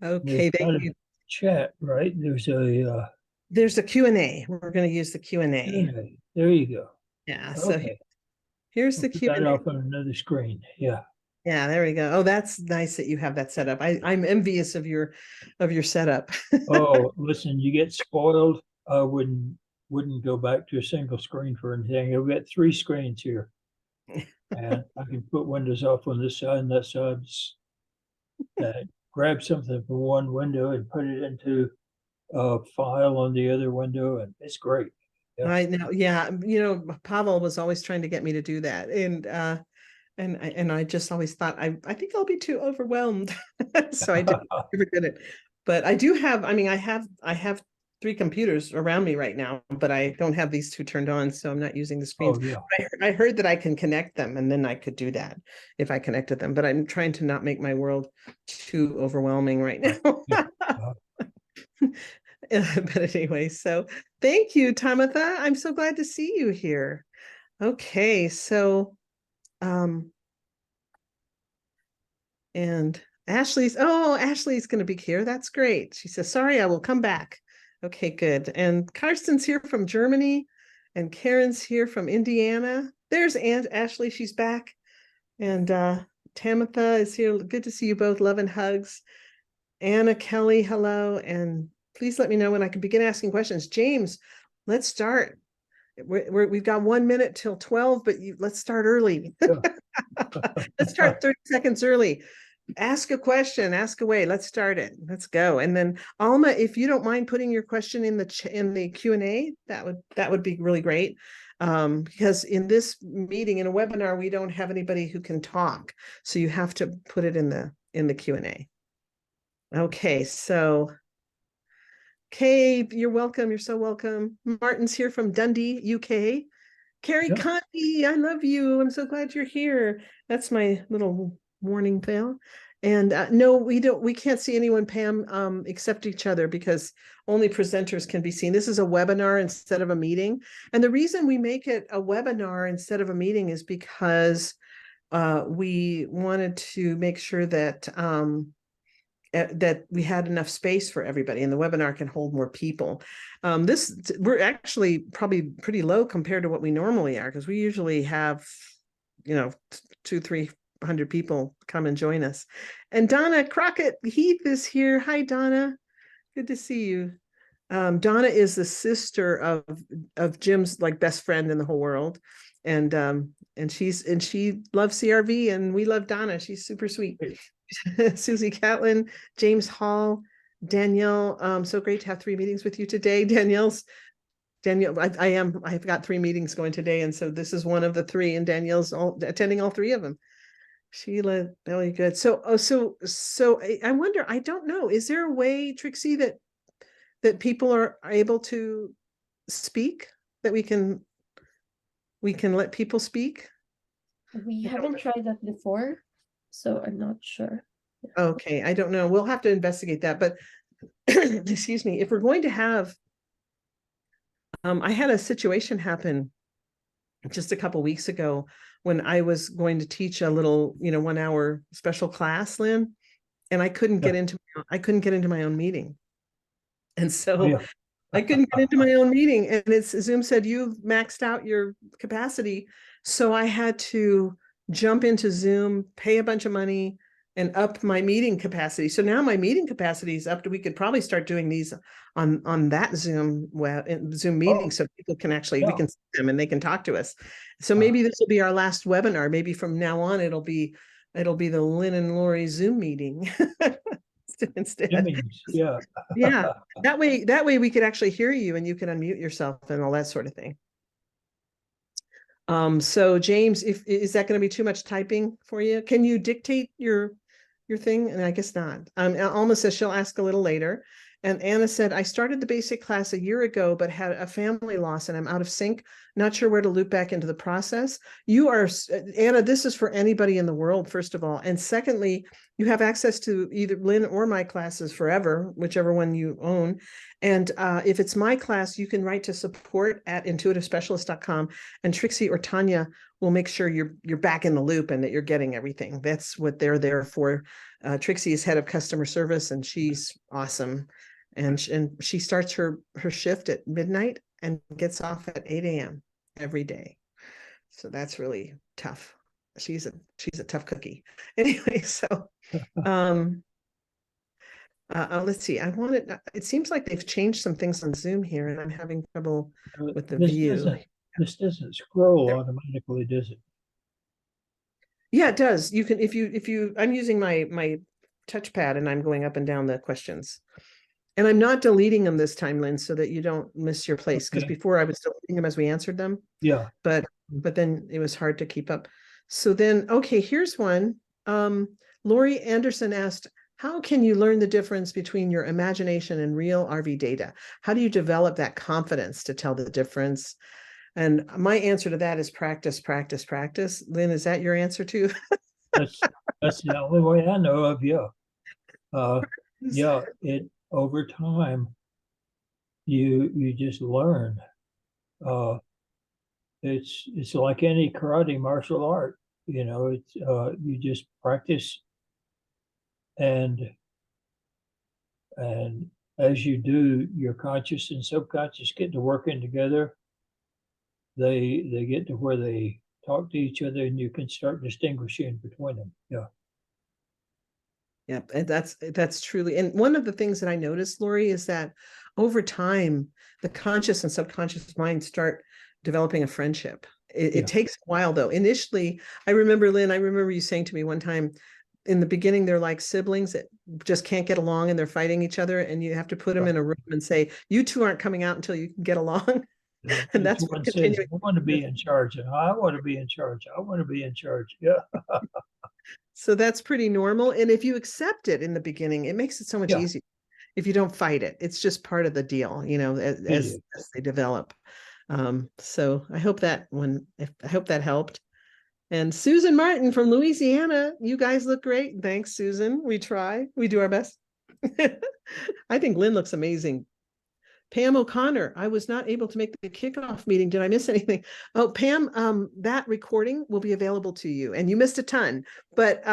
Okay, There's thank not a you. chat, right? There's a There's the Q&A. We're going to use the Q&A. Q&A. There you go. Yeah, so Okay. here's I'll the put that Q&A. off on another screen. Yeah. Yeah, there we go. Oh, that's nice that you have that set up. I'm envious of your setup. Oh, listen, you get spoiled. I wouldn't go back to a single screen for anything. You'll get three screens here. And I can put windows off on this side and that side. Grab something from one window and put it into a file on the other window, and it's great. Yeah. I know. Yeah, Pavel was always trying to get me to do that. And I just always thought I think I'll be too overwhelmed. So I didn't ever did it. But I do have, I have three computers around me right now, but I don't have these two turned on, so I'm not using the screens. Oh yeah. I heard that I can connect them and then I could do that if I connected them, but I'm trying to not make my world too overwhelming right now. Yeah. Uh, But anyway, so thank you, Tamitha. I'm so glad to see you here. Okay, so um and Ashley's going to be here. That's great. She says, sorry, I will come back. Okay, good. And Karsten's here from Germany, and Karen's here from Indiana. There's Aunt Ashley. She's back. And Tamitha is here. Good to see you both. Love and hugs. Anna Kelly, hello. And please let me know when I can begin asking questions. James, let's start. We've got 1 minute till 12, but let's start early. yeah. Let's start 30 seconds early. Ask a question, ask away. Let's start it. Let's go. And then Alma, if you don't mind putting your question in the Q&A, that would be really great. Because in this meeting, in a webinar, we don't have anybody who can talk. So you have to put it in the Q&A. Okay, so Kay, you're welcome. You're so welcome. Martin's here from Dundee, UK. Carrie Yeah. Conti, I love you. I'm so glad you're here. That's my little warning bell. And no, we can't see anyone, Pam, except each other, because only presenters can be seen. This is a webinar instead of a meeting. And the reason we make it a webinar instead of a meeting is because we wanted to make sure that that we had enough space for everybody, and the webinar can hold more people. We're actually probably pretty low compared to what we normally are, because we usually have, 200-300 people come and join us. And Donna Crockett Heath is here. Hi, Donna. Good to see you. Donna is the sister of Jim's best friend in the whole world, and she loves CRV, and we love Donna. She's super sweet. Susie Catlin, James Hall, Danielle. So great to have 3 meetings with you today. Danielle, I've got 3 meetings going today, and so this is one of the 3, and Danielle's attending all 3 of them. Sheila, really good. So I wonder, I don't know, is there a way, Trixie, that people are able to speak, that we can let people speak? We haven't tried that before, so I'm not sure. Okay, I don't know. We'll have to investigate that. But excuse me, if we're going to have, I had a situation happen just a couple weeks ago when I was going to teach a little, 1-hour special class, Lynn, and I couldn't get into my own meeting. And so Oh, yeah. I couldn't get into my own meeting, and Zoom said you've maxed out your capacity. So I had to jump into Zoom, pay a bunch of money, and up my meeting capacity. So now my meeting capacity is up to, we could probably start doing these on that Zoom meeting, so people can we can see them and they can talk to us. So maybe this will be our last webinar. Maybe from now on it'll be the Lyn and Lori Zoom meeting instead. Yeah. Yeah. That way we could actually hear you, and you can unmute yourself and all that sort of thing. So James, is that going to be too much typing for you? Can you dictate your thing? And I guess not. Alma says she'll ask a little later. And Anna said, I started the basic class a year ago, but had a family loss and I'm out of sync. Not sure where to loop back into the process. You are, Anna, this is for anybody in the world, first of all. And secondly, you have access to either Lynn or my classes forever, whichever one you own. And if it's my class, you can write to support@intuitivespecialist.com, and Trixie or Tanya will make sure you're back in the loop and that you're getting everything. That's what they're there for. Trixie is head of customer service, and she's awesome. And she starts her shift at midnight and gets off at 8 a.m. every day. So that's really tough. She's a tough cookie. Anyway, so let's see. It seems like they've changed some things on Zoom here, and I'm having trouble with the view. This doesn't scroll automatically, does it? Yeah, it does. You can, if you, I'm using my touchpad and I'm going up and down the questions. And I'm not deleting them this time, Lynn, so that you don't miss your place. Because before I was deleting them as we answered them. Yeah. But then it was hard to keep up. So then, okay, here's one. Lori Anderson asked, how can you learn the difference between your imagination and real RV data? How do you develop that confidence to tell the difference? And my answer to that is practice, practice, practice. Lynn, is that your answer too? That's the only way I know of. Yeah. Yeah. Over time, you just learn. It's like any karate martial art. It's you just practice, and as you do, your conscious and subconscious get to working together. They get to where they talk to each other, and you can start distinguishing between them. Yeah. Yeah, and that's truly, and one of the things that I noticed, Lori, is that over time, the conscious and subconscious minds start developing a friendship. It takes a while though. Initially, I remember, Lynn, I remember you saying to me one time, in the beginning, they're like siblings that just can't get along and they're fighting each other, and you have to put them in a room and say, you two aren't coming out until you can get along. And that's what says, I want to be in charge, and I want to be in charge. I want to be in charge. Yeah. So that's pretty normal. And if you accept it in the beginning, it makes it so much easier. If you don't fight it, it's just part of the deal, as they develop. So I hope that helped. And Susan Martin from Louisiana, you guys look great. Thanks, Susan. We do our best. I think Lynn looks amazing. Pam O'Connor, I was not able to make the kickoff meeting. Did I miss anything? Oh, Pam, that recording will be available to you, and you missed a ton. But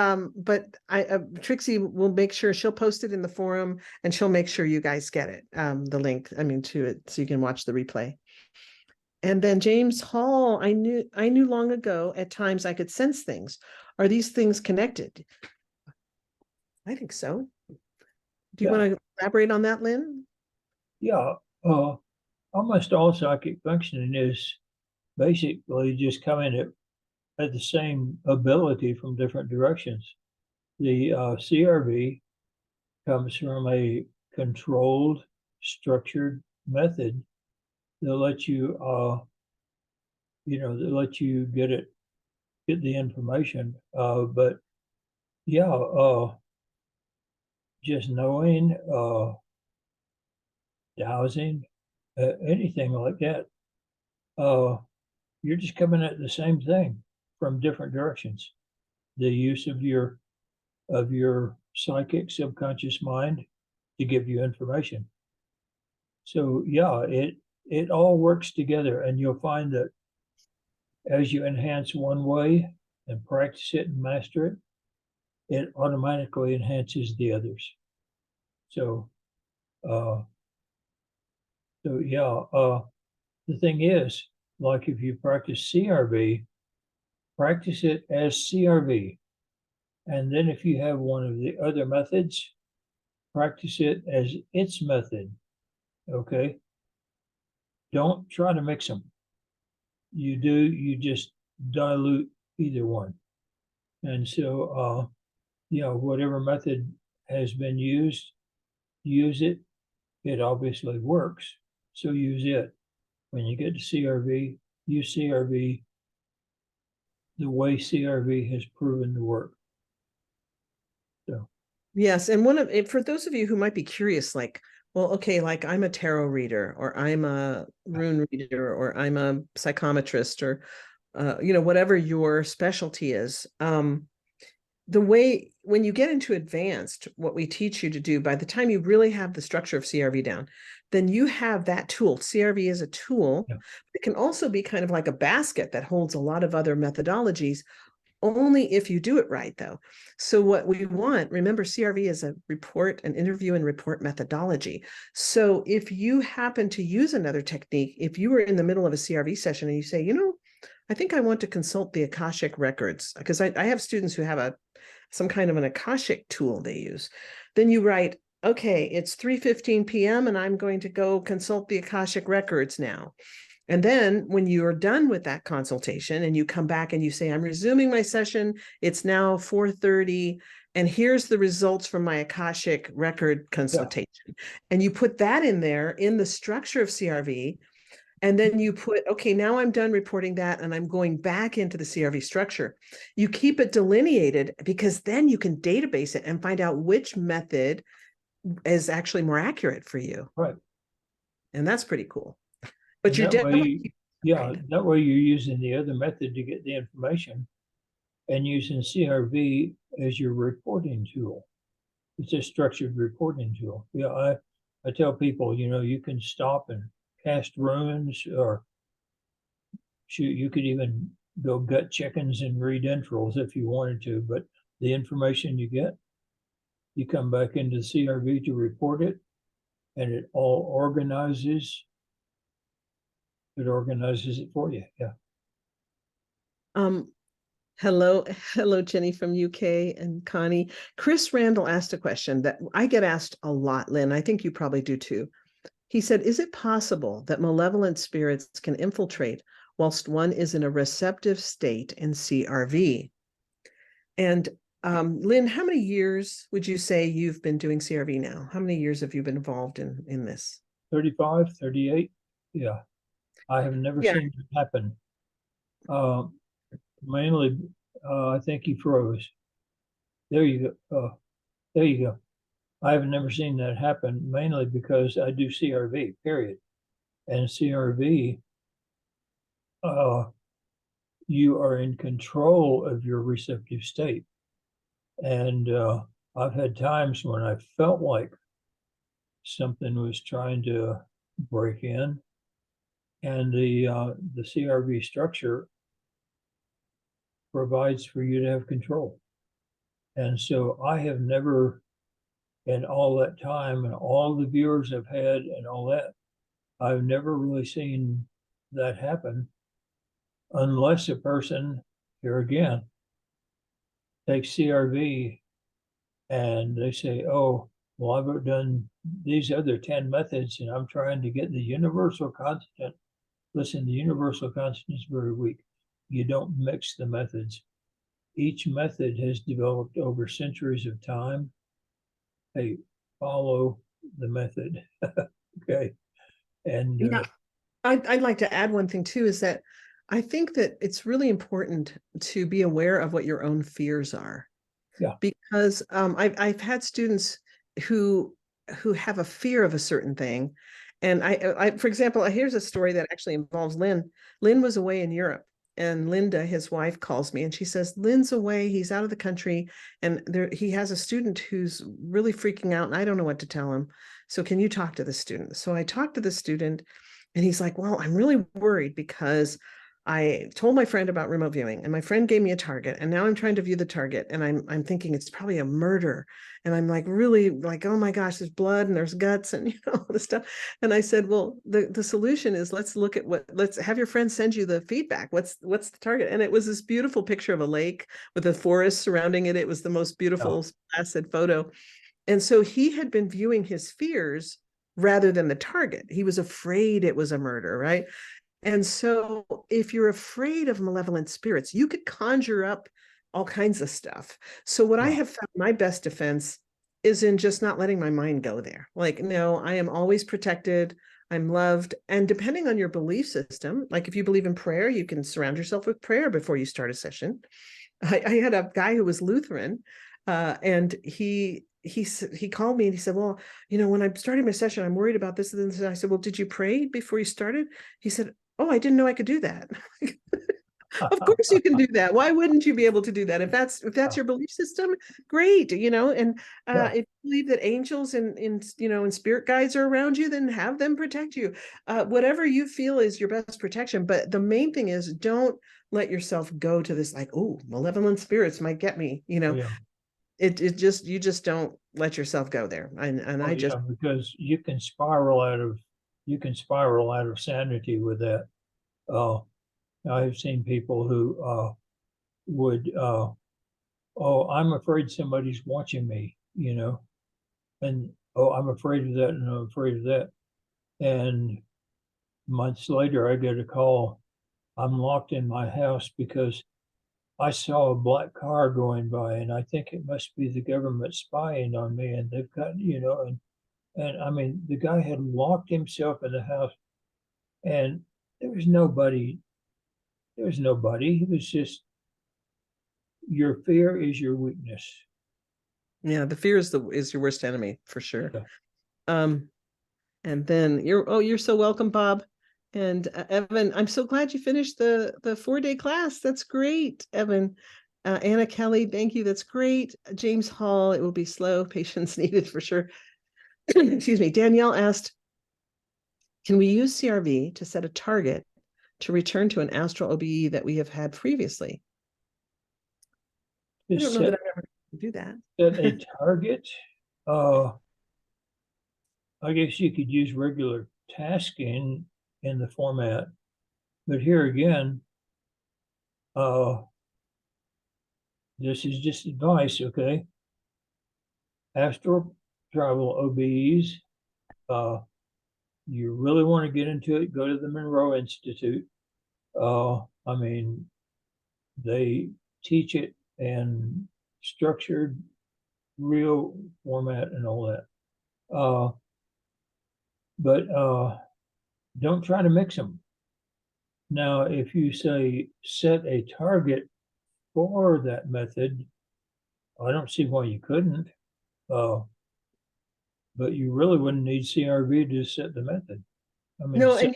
Trixie will make sure she'll post it in the forum, and she'll make sure you guys get it, the link. To it, so you can watch the replay. And then James Hall, I knew long ago. At times, I could sense things. Are these things connected? I think so. Do you want to elaborate on that, Lynn? Yeah. Almost all psychic functioning is basically just coming at the same ability from different directions. The CRV comes from a controlled, structured method that lets you, get the information. But just knowing, dowsing, anything like that, you're just coming at the same thing from different directions. The use of your psychic subconscious mind to give you information. So it all works together, and you'll find that as you enhance one way and practice it and master it, it automatically enhances the others. So the thing is, like if you practice CRV, practice it as CRV. And then if you have one of the other methods, practice it as its method. Okay? Don't try to mix them. You just dilute either one. And so, whatever method has been used, use it. It obviously works. So use it. When you get to CRV, use CRV the way CRV has proven to work. So yes, and for those of you who might be curious, like, well, okay, like I'm a tarot reader, or I'm a rune reader, or I'm a psychometrist, or whatever your specialty is. the way, when you get into advanced, what we teach you to do, by the time you really have the structure of CRV down, then you have that tool. CRV is a tool. Yeah. It can also be kind of like a basket that holds a lot of other methodologies, only if you do it right, though. So what we want, remember, CRV is a report, an interview and report methodology. So if you happen to use another technique, if you were in the middle of a CRV session and you say, you know, I think I want to consult the Akashic records, because I have students who have some kind of an Akashic tool they use. Then you write, okay, it's 3:15 p.m. and I'm going to go consult the Akashic records now. And then when you're done with that consultation and you come back and you say, I'm resuming my session, it's now 4:30, and here's the results from my Akashic record consultation. And you put that in there in the structure of CRV. And then you put, okay, now I'm done reporting that and I'm going back into the CRV structure. You keep it delineated, because then you can database it and find out which method is actually more accurate for you. Right. And that's pretty cool. But And you're that way, definitely yeah, that way you're using the other method to get the information and using CRV as your reporting tool. It's a structured reporting tool. Yeah, I tell people, you know, you can stop and cast runes, or shoot, you could even go gut chickens and read intros if you wanted to, but the information you get, you come back into the CRV to report it, and it all organizes. It organizes it for you. Yeah. Hello, Jenny from UK and Connie. Chris Randall asked a question that I get asked a lot, Lynn. I think you probably do too. He said, is it possible that malevolent spirits can infiltrate whilst one is in a receptive state in CRV? And Lynn, how many years would you say you've been doing CRV now? How many years have you been involved in this? 35, 38. Yeah. I have never seen it happen. Mainly, I think he froze. There you go. There you go. I have never seen that happen, mainly because I do CRV, period. And CRV, you are in control of your receptive state. And I've had times when I felt like something was trying to break in, and the CRV structure provides for you to have control. And so I have never, in all that time and all the viewers I've had and all that, I've never really seen that happen, unless a person, here again, takes CRV and they say, oh, well, I've done these other 10 methods and I'm trying to get the universal constant. Listen, the universal constant is very weak. You don't mix the methods. Each method has developed over centuries of time. Hey, follow the method. Okay. And yeah, I'd like to add one thing too, is that I think that it's really important to be aware of what your own fears are. Yeah. Because I've had students who have a fear of a certain thing. And I, for example, here's a story that actually involves Lynn. Lynn was away in Europe, and Linda, his wife, calls me and she says, Lynn's away, he's out of the country, and he has a student who's really freaking out and I don't know what to tell him. So can you talk to the student? So I talked to the student and he's like, well, I'm really worried because I told my friend about remote viewing and my friend gave me a target, and now I'm trying to view the target and I'm thinking it's probably a murder. And I'm like, really like, oh my gosh, there's blood and there's guts and all this stuff. And I said, well, the solution is let's have your friend send you the feedback. What's the target? And it was this beautiful picture of a lake with a forest surrounding it. It was the most beautiful, placid photo. And so he had been viewing his fears rather than the target. He was afraid it was a murder, right? And so if you're afraid of malevolent spirits, you could conjure up all kinds of stuff. So what I have found my best defense is in just not letting my mind go there. Like, no, I am always protected. I'm loved. And depending on your belief system, like if you believe in prayer, you can surround yourself with prayer before you start a session. I had a guy who was Lutheran, and he called me and he said, well, you know, when I'm starting my session, I'm worried about this and this. And I said, well, did you pray before you started? He said, oh, I didn't know I could do that. Of course you can do that. Why wouldn't you be able to do that? If that's your belief system, great, and Yeah. if you believe that angels and spirit guides are around you, then have them protect you. Whatever you feel is your best protection. But the main thing is, don't let yourself go to this like, oh, malevolent spirits might get me. Yeah. You just don't let yourself go there. And I just because you can spiral out of sanity with that. I've seen people who would oh, I'm afraid somebody's watching me, and oh, I'm afraid of that, and I'm afraid of that. And months later, I get a call. I'm locked in my house because I saw a black car going by, and I think it must be the government spying on me. And they've got, and I mean, the guy had locked himself in the house, and there was nobody. There was nobody. It was just your fear is your weakness. yeah, the fear is your worst enemy for sure. Yeah. And then you're so welcome, Bob. And Evan, I'm so glad you finished the 4-day class. That's great, Evan. Anna Kelly, thank you. That's great. James Hall, it will be slow, patience needed for sure. Excuse me. Danielle asked, can we use CRV to set a target to return to an astral OBE that we have had previously? I don't know that I've ever do that. Set a target. I guess you could use regular tasking in the format, but here again, this is just advice, okay? Astral travel OBEs, you really want to get into it, go to the Monroe Institute. I mean, they teach it in structured, real format and all that. But don't try to mix them. Now, if you say set a target for that method, I don't see why you couldn't. But you really wouldn't need CRV to set the method. I mean, no, and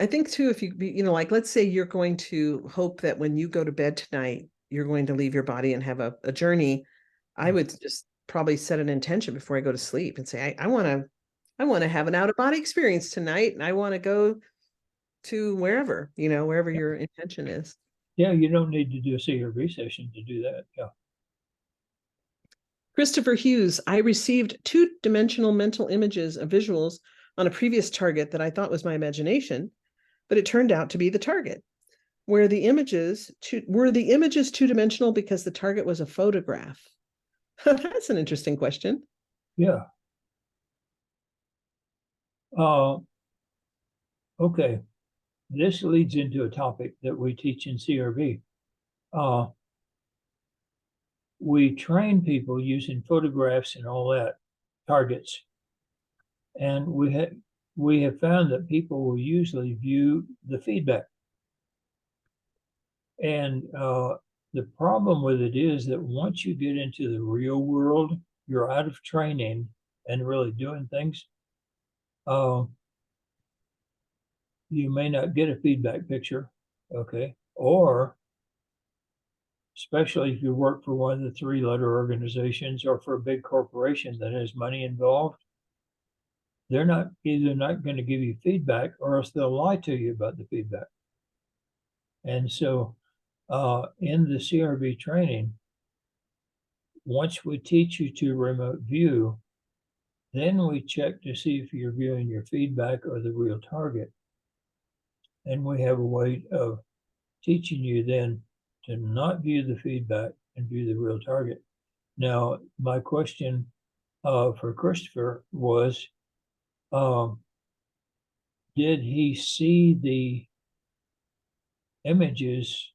I think too, if you like, let's say you're going to hope that when you go to bed tonight, you're going to leave your body and have a journey. I would just probably set an intention before I go to sleep and say, I want to have an out of body experience tonight, and I want to go to wherever your intention is. Yeah, you don't need to do a CRV session to do that. Yeah. Christopher Hughes, I received 2-dimensional mental images of visuals on a previous target that I thought was my imagination, but it turned out to be the target. Were the images 2-dimensional because the target was a photograph? That's an interesting question. Yeah. Okay. This leads into a topic that we teach in CRV. We train people using photographs and all that, targets. And we have found that people will usually view the feedback. And the problem with it is that once you get into the real world, you're out of training and really doing things. You may not get a feedback picture, okay? Or especially if you work for one of the 3-letter organizations or for a big corporation that has money involved, they're either not going to give you feedback, or else they'll lie to you about the feedback. And so in the CRV training, once we teach you to remote view, then we check to see if you're viewing your feedback or the real target. And we have a way of teaching you then to not view the feedback and view the real target. Now, my question for Christopher was, did he see the images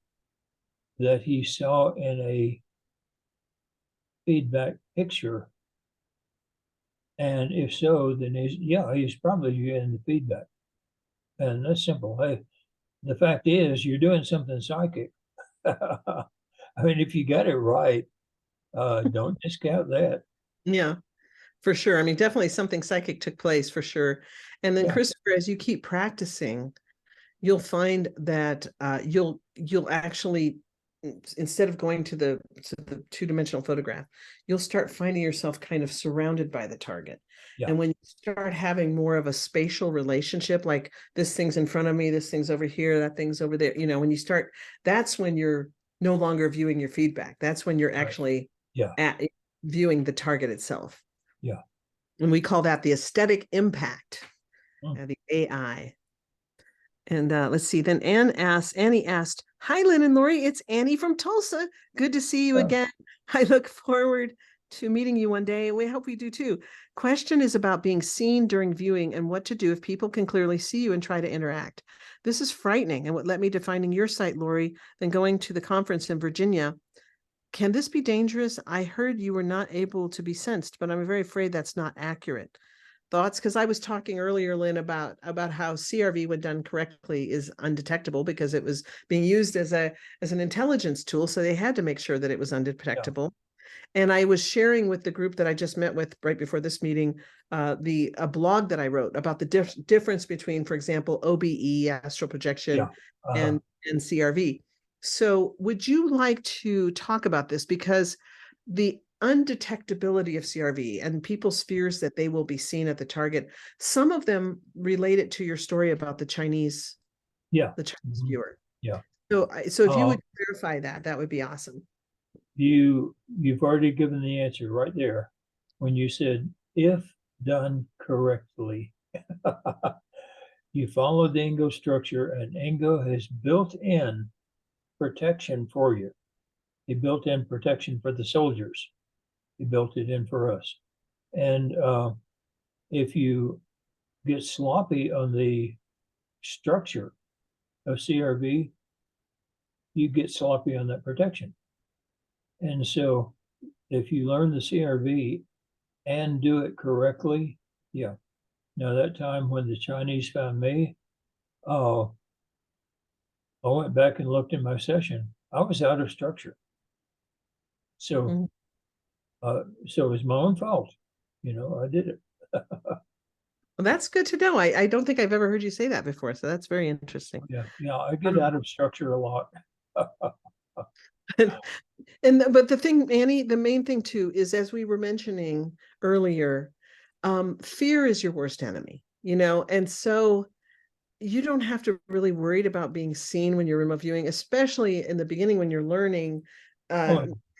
that he saw in a feedback picture? And if so, then he's probably viewing the feedback. And that's simple. Hey, the fact is, you're doing something psychic. I mean, if you got it right, don't discount that. Yeah, for sure. I mean, definitely something psychic took place for sure. And then Christopher, as you keep practicing, you'll find that you'll actually, instead of going to the two-dimensional photograph, you'll start finding yourself kind of surrounded by the target. Yeah. And when you start having more of a spatial relationship, like this thing's in front of me, this thing's over here, that thing's over there, you know, when you start, that's when you're no longer viewing your feedback. That's when you're actually viewing the target itself. Yeah. And we call that the aesthetic impact, Mm. the AI. And let's see, then Annie asked, "Hi, Lyn and Lori, it's Annie from Tulsa. Good to see you again. I look forward to meeting you one day. We hope we do too. Question is about being seen during viewing and what to do if people can clearly see you and try to interact. This is frightening and what led me to finding your site, Lori, then going to the conference in Virginia. Can this be dangerous? I heard you were not able to be sensed, but I'm very afraid that's not accurate. Thoughts? Because I was talking earlier, Lyn, about how CRV, when done correctly, is undetectable because it was being used as an intelligence tool. So they had to make sure that it was undetectable. Yeah. And I was sharing with the group that I just met with right before this meeting, a blog that I wrote about the difference between, for example, OBE, astral projection, and CRV. So would you like to talk about this? Because the undetectability of CRV and people's fears that they will be seen at the target, some of them relate it to your story about the Chinese viewer. Yeah. So if you would clarify that, that would be awesome. You've already given the answer right there when you said, if done correctly. You follow the INGO structure, and INGO has built in protection for you. He built in protection for the soldiers. He built it in for us. And if you get sloppy on the structure of CRV, you get sloppy on that protection. And so if you learn the CRV and do it correctly, yeah. Now that time when the Chinese found me, I went back and looked in my session. I was out of structure. So so it was my own fault. You know, I did it. Well, that's good to know. I don't think I've ever heard you say that before. So that's very interesting. Yeah, I get out of structure a lot. But the thing, Annie, the main thing too is, as we were mentioning earlier, fear is your worst enemy, you know, and so you don't have to really worry about being seen when you're remote viewing, especially in the beginning when you're learning.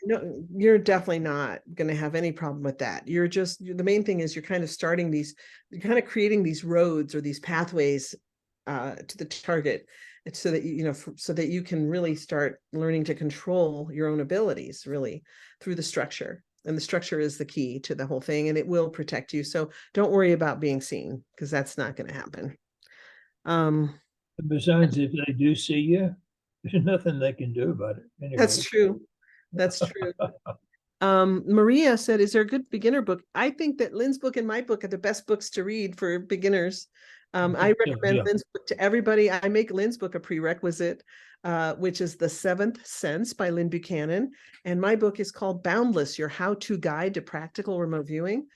No, you're definitely not going to have any problem with that. The main thing is you're kind of creating these roads or these pathways to the target, so that so that you can really start learning to control your own abilities really through the structure. And the structure is the key to the whole thing, and it will protect you. So don't worry about being seen, because that's not going to happen. Besides, if they do see you, there's nothing they can do about it. Anyway. That's true. That's true. Maria said, "Is there a good beginner book?" I think that Lyn's book and my book are the best books to read for beginners. I recommend Lyn's book to everybody. I make Lyn's book a prerequisite, which is The Seventh Sense by Lyn Buchanan. And my book is called Boundless, Your How-To Guide to Practical Remote Viewing.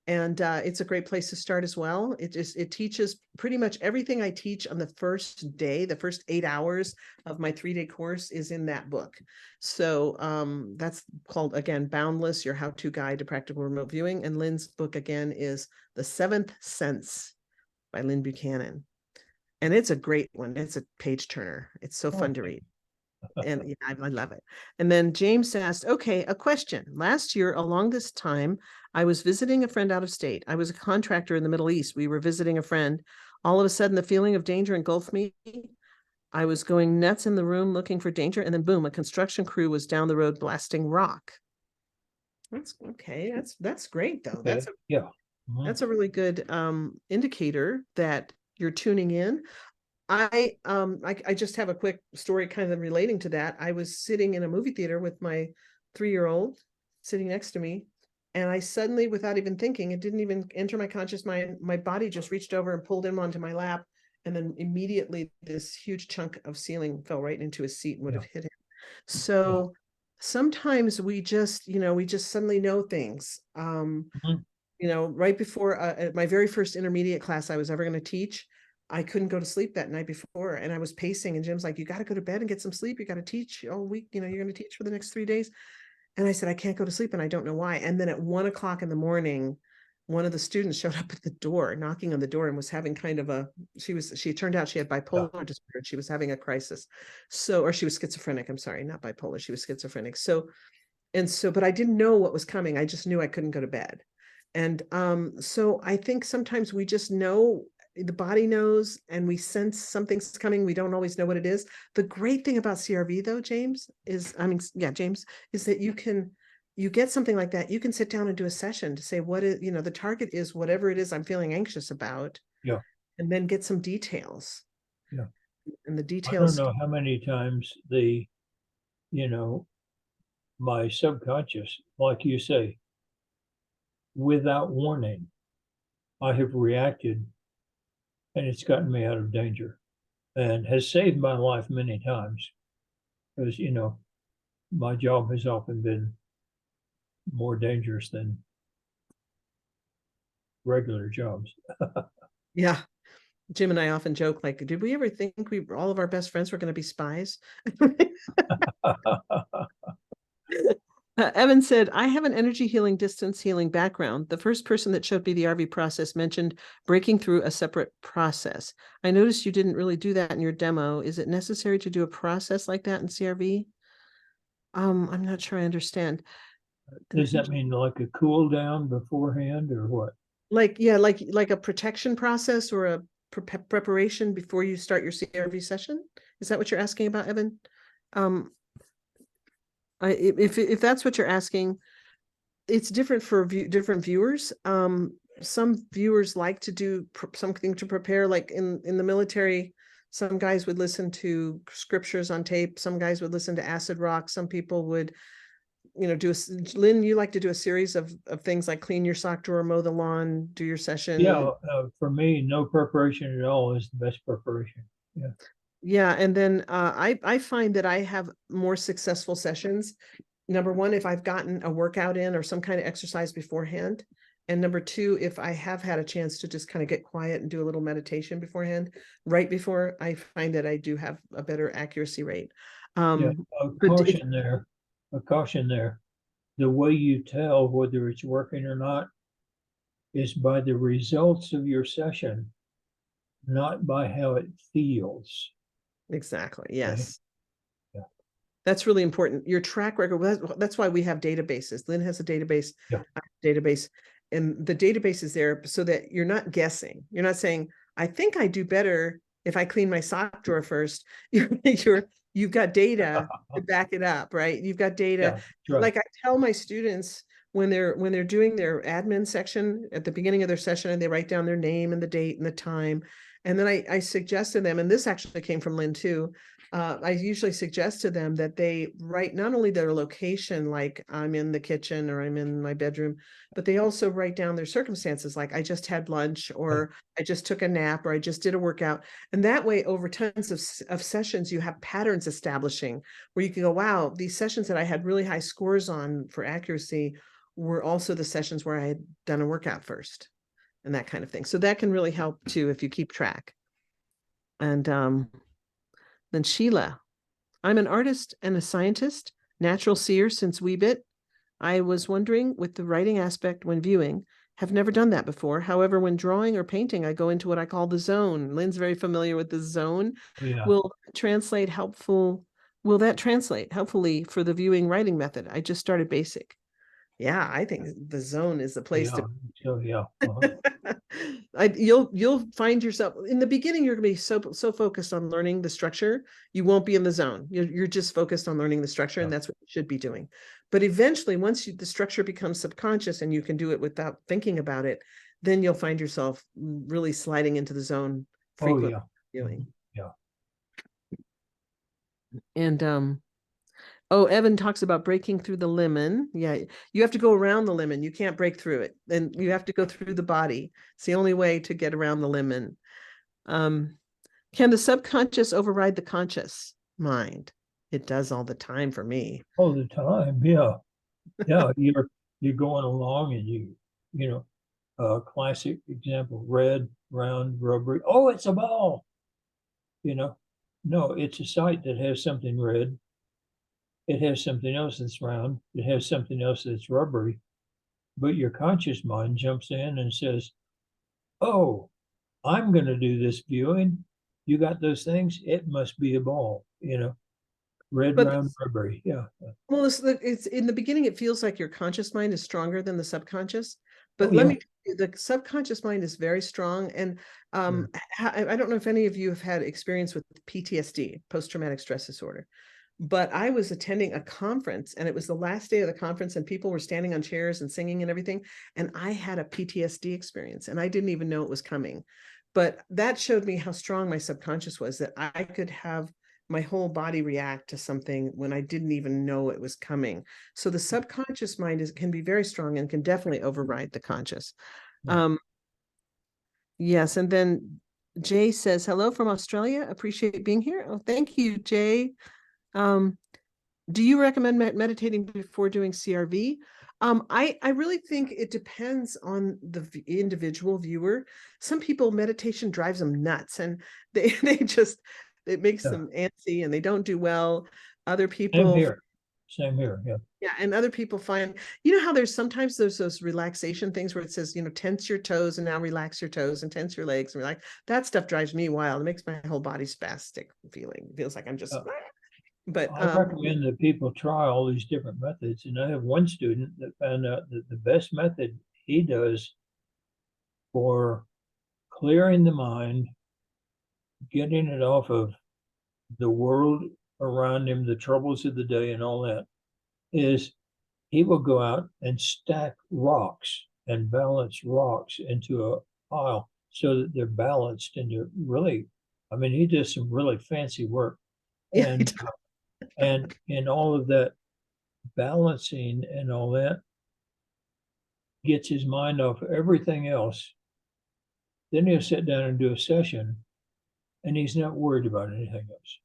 And it's a great place to start as well. It teaches pretty much everything I teach on the first day. The first 8 hours of my 3-day course is in that book. So that's called, again, Boundless, Your How-To Guide to Practical Remote Viewing. And Lyn's book, again, is The Seventh Sense by Lyn Buchanan. And it's a great one. It's a page turner. It's so fun to read. And yeah, I love it. And then James asked, okay, a question. Last year, along this time, I was visiting a friend out of state. I was a contractor in the Middle East. We were visiting a friend. All of a sudden, the feeling of danger engulfed me. I was going nuts in the room looking for danger. And then boom, a construction crew was down the road blasting rock. That's okay. That's great, though. Okay. That's a really good indicator that you're tuning in. I just have a quick story kind of relating to that. I was sitting in a movie theater with my 3-year-old sitting next to me, and I suddenly, without even thinking, it didn't even enter my conscious mind, my body just reached over and pulled him onto my lap, and then immediately this huge chunk of ceiling fell right into his seat and would have hit him. So sometimes we just suddenly know things. Right before my very first intermediate class I was ever going to teach, I couldn't go to sleep that night before, and I was pacing, and Jim's like, you got to go to bed and get some sleep. You got to teach all week. You're going to teach for the next 3 days. And I said, I can't go to sleep, and I don't know why. And then at 1 o'clock in the morning, one of the students showed up at the door, knocking on the door, and was having kind of she turned out she had bipolar disorder. She was having a crisis. Or she was schizophrenic. I'm sorry, not bipolar. She was schizophrenic. But I didn't know what was coming. I just knew I couldn't go to bed. And so I think sometimes we just know, the body knows, and we sense something's coming. We don't always know what it is. The great thing about CRV though, James, is that you get something like that. You can sit down and do a session to say what is, the target is whatever it is I'm feeling anxious about. Yeah. And then get some details. Yeah. And the I details. don't know how many times my subconscious, like you say, without warning, I have reacted, and it's gotten me out of danger and has saved my life many times, because my job has often been more dangerous than regular jobs. Yeah. Jim and I often joke, like, did we ever think all of our best friends were going to be spies? Evan said, I have an energy healing, distance healing background. The first person that showed me the RV process mentioned breaking through a separate process. I noticed you didn't really do that in your demo. Is it necessary to do a process like that in CRV? I'm not sure I understand. Does that mean like a cool down beforehand, or what? Like a protection process, or a preparation before you start your CRV session? Is that what you're asking about, Evan? If that's what you're asking, it's different for different viewers. Some viewers like to do something to prepare, like in the military. Some guys would listen to scriptures on tape. Some guys would listen to acid rock. Some people would, Lynn, you like to do a series of things like clean your sock drawer, mow the lawn, do your session. Yeah, for me, no preparation at all is the best preparation. Yeah. Yeah, and then I find that I have more successful sessions. Number one, if I've gotten a workout in or some kind of exercise beforehand. And number two, if I have had a chance to just kind of get quiet and do a little meditation beforehand, right before, I find that I do have a better accuracy rate. Yeah, a caution there. The way you tell whether it's working or not is by the results of your session, not by how it feels. Exactly. Yes. Yeah. That's really important. Your track record. That's why we have databases. Lynn has a database. Yeah. Database, and the database is there so that you're not guessing. You're not saying, I think I do better if I clean my sock drawer first. You've got data to back it up, right? You've got data. Yeah, right. Like I tell my students when they're doing their admin section at the beginning of their session, and they write down their name and the date and the time. And then I suggest to them, and this actually came from Lynn too, I usually suggest to them that they write not only their location, like I'm in the kitchen or I'm in my bedroom, but they also write down their circumstances, like I just had lunch, or I just took a nap, or I just did a workout. And that way, over tons of sessions, you have patterns establishing where you can go, wow, these sessions that I had really high scores on for accuracy were also the sessions where I had done a workout first, and that kind of thing. So that can really help too if you keep track. And then Sheila, I'm an artist and a scientist, natural seer since wee bit. I was wondering with the writing aspect when viewing, have never done that before. However, when drawing or painting, I go into what I call the zone. Lynn's very familiar with the zone. Yeah. Will that translate helpfully for the viewing writing method? I just started basic. Yeah, I think the zone is the place to. So yeah. You'll find yourself in the beginning. You're gonna be so focused on learning the structure, you won't be in the zone. You're just focused on learning the structure, and that's what you should be doing. But eventually, once the structure becomes subconscious and you can do it without thinking about it, then you'll find yourself really sliding into the zone frequently. Yeah. And Evan talks about breaking through the lemon. Yeah, you have to go around the lemon. You can't break through it. And you have to go through the body. It's the only way to get around the lemon. Can the subconscious override the conscious mind? It does all the time for me. All the time, yeah. Yeah, you're going along, and classic example, red, round, rubbery. Oh, it's a ball. You know, no, it's a site that has something red. It has something else that's round. It has something else that's rubbery. But your conscious mind jumps in and says, oh, I'm going to do this viewing. You got those things? It must be a ball, red, But round, rubbery. Yeah. well, it's in the beginning, it feels like your conscious mind is stronger than the subconscious. Oh, But let yeah. me tell you, the subconscious mind is very strong. And Sure. I don't know if any of you have had experience with PTSD, post-traumatic stress disorder. But I was attending a conference and it was the last day of the conference and people were standing on chairs and singing and everything. And I had a PTSD experience and I didn't even know it was coming. But that showed me how strong my subconscious was, that I could have my whole body react to something when I didn't even know it was coming. So the subconscious mind can be very strong and can definitely override the conscious. Yeah. Yes. And then Jay says, hello from Australia. Appreciate being here. Oh, thank you, Jay. Do you recommend meditating before doing CRV? I really think it depends on the individual viewer. Some people, meditation drives them nuts and they just, it makes Yeah. them antsy and they don't do well. Other Same people, here. Same here. Yeah. yeah, and other people find, how there's those relaxation things where it says, tense your toes and now relax your toes and tense your legs and relax. That stuff drives me wild. It makes my whole body spastic feeling. It feels like I'm just, but I recommend that people try all these different methods. And I have one student that found out that the best method he does for clearing the mind, getting it off of the world around him, the troubles of the day, and all that, is he will go out and stack rocks and balance rocks into a pile so that they're balanced and they're really, I mean, he does some really fancy work. yeah, And in all of that balancing and all that gets his mind off everything else. Then he'll sit down and do a session and he's not worried about anything else.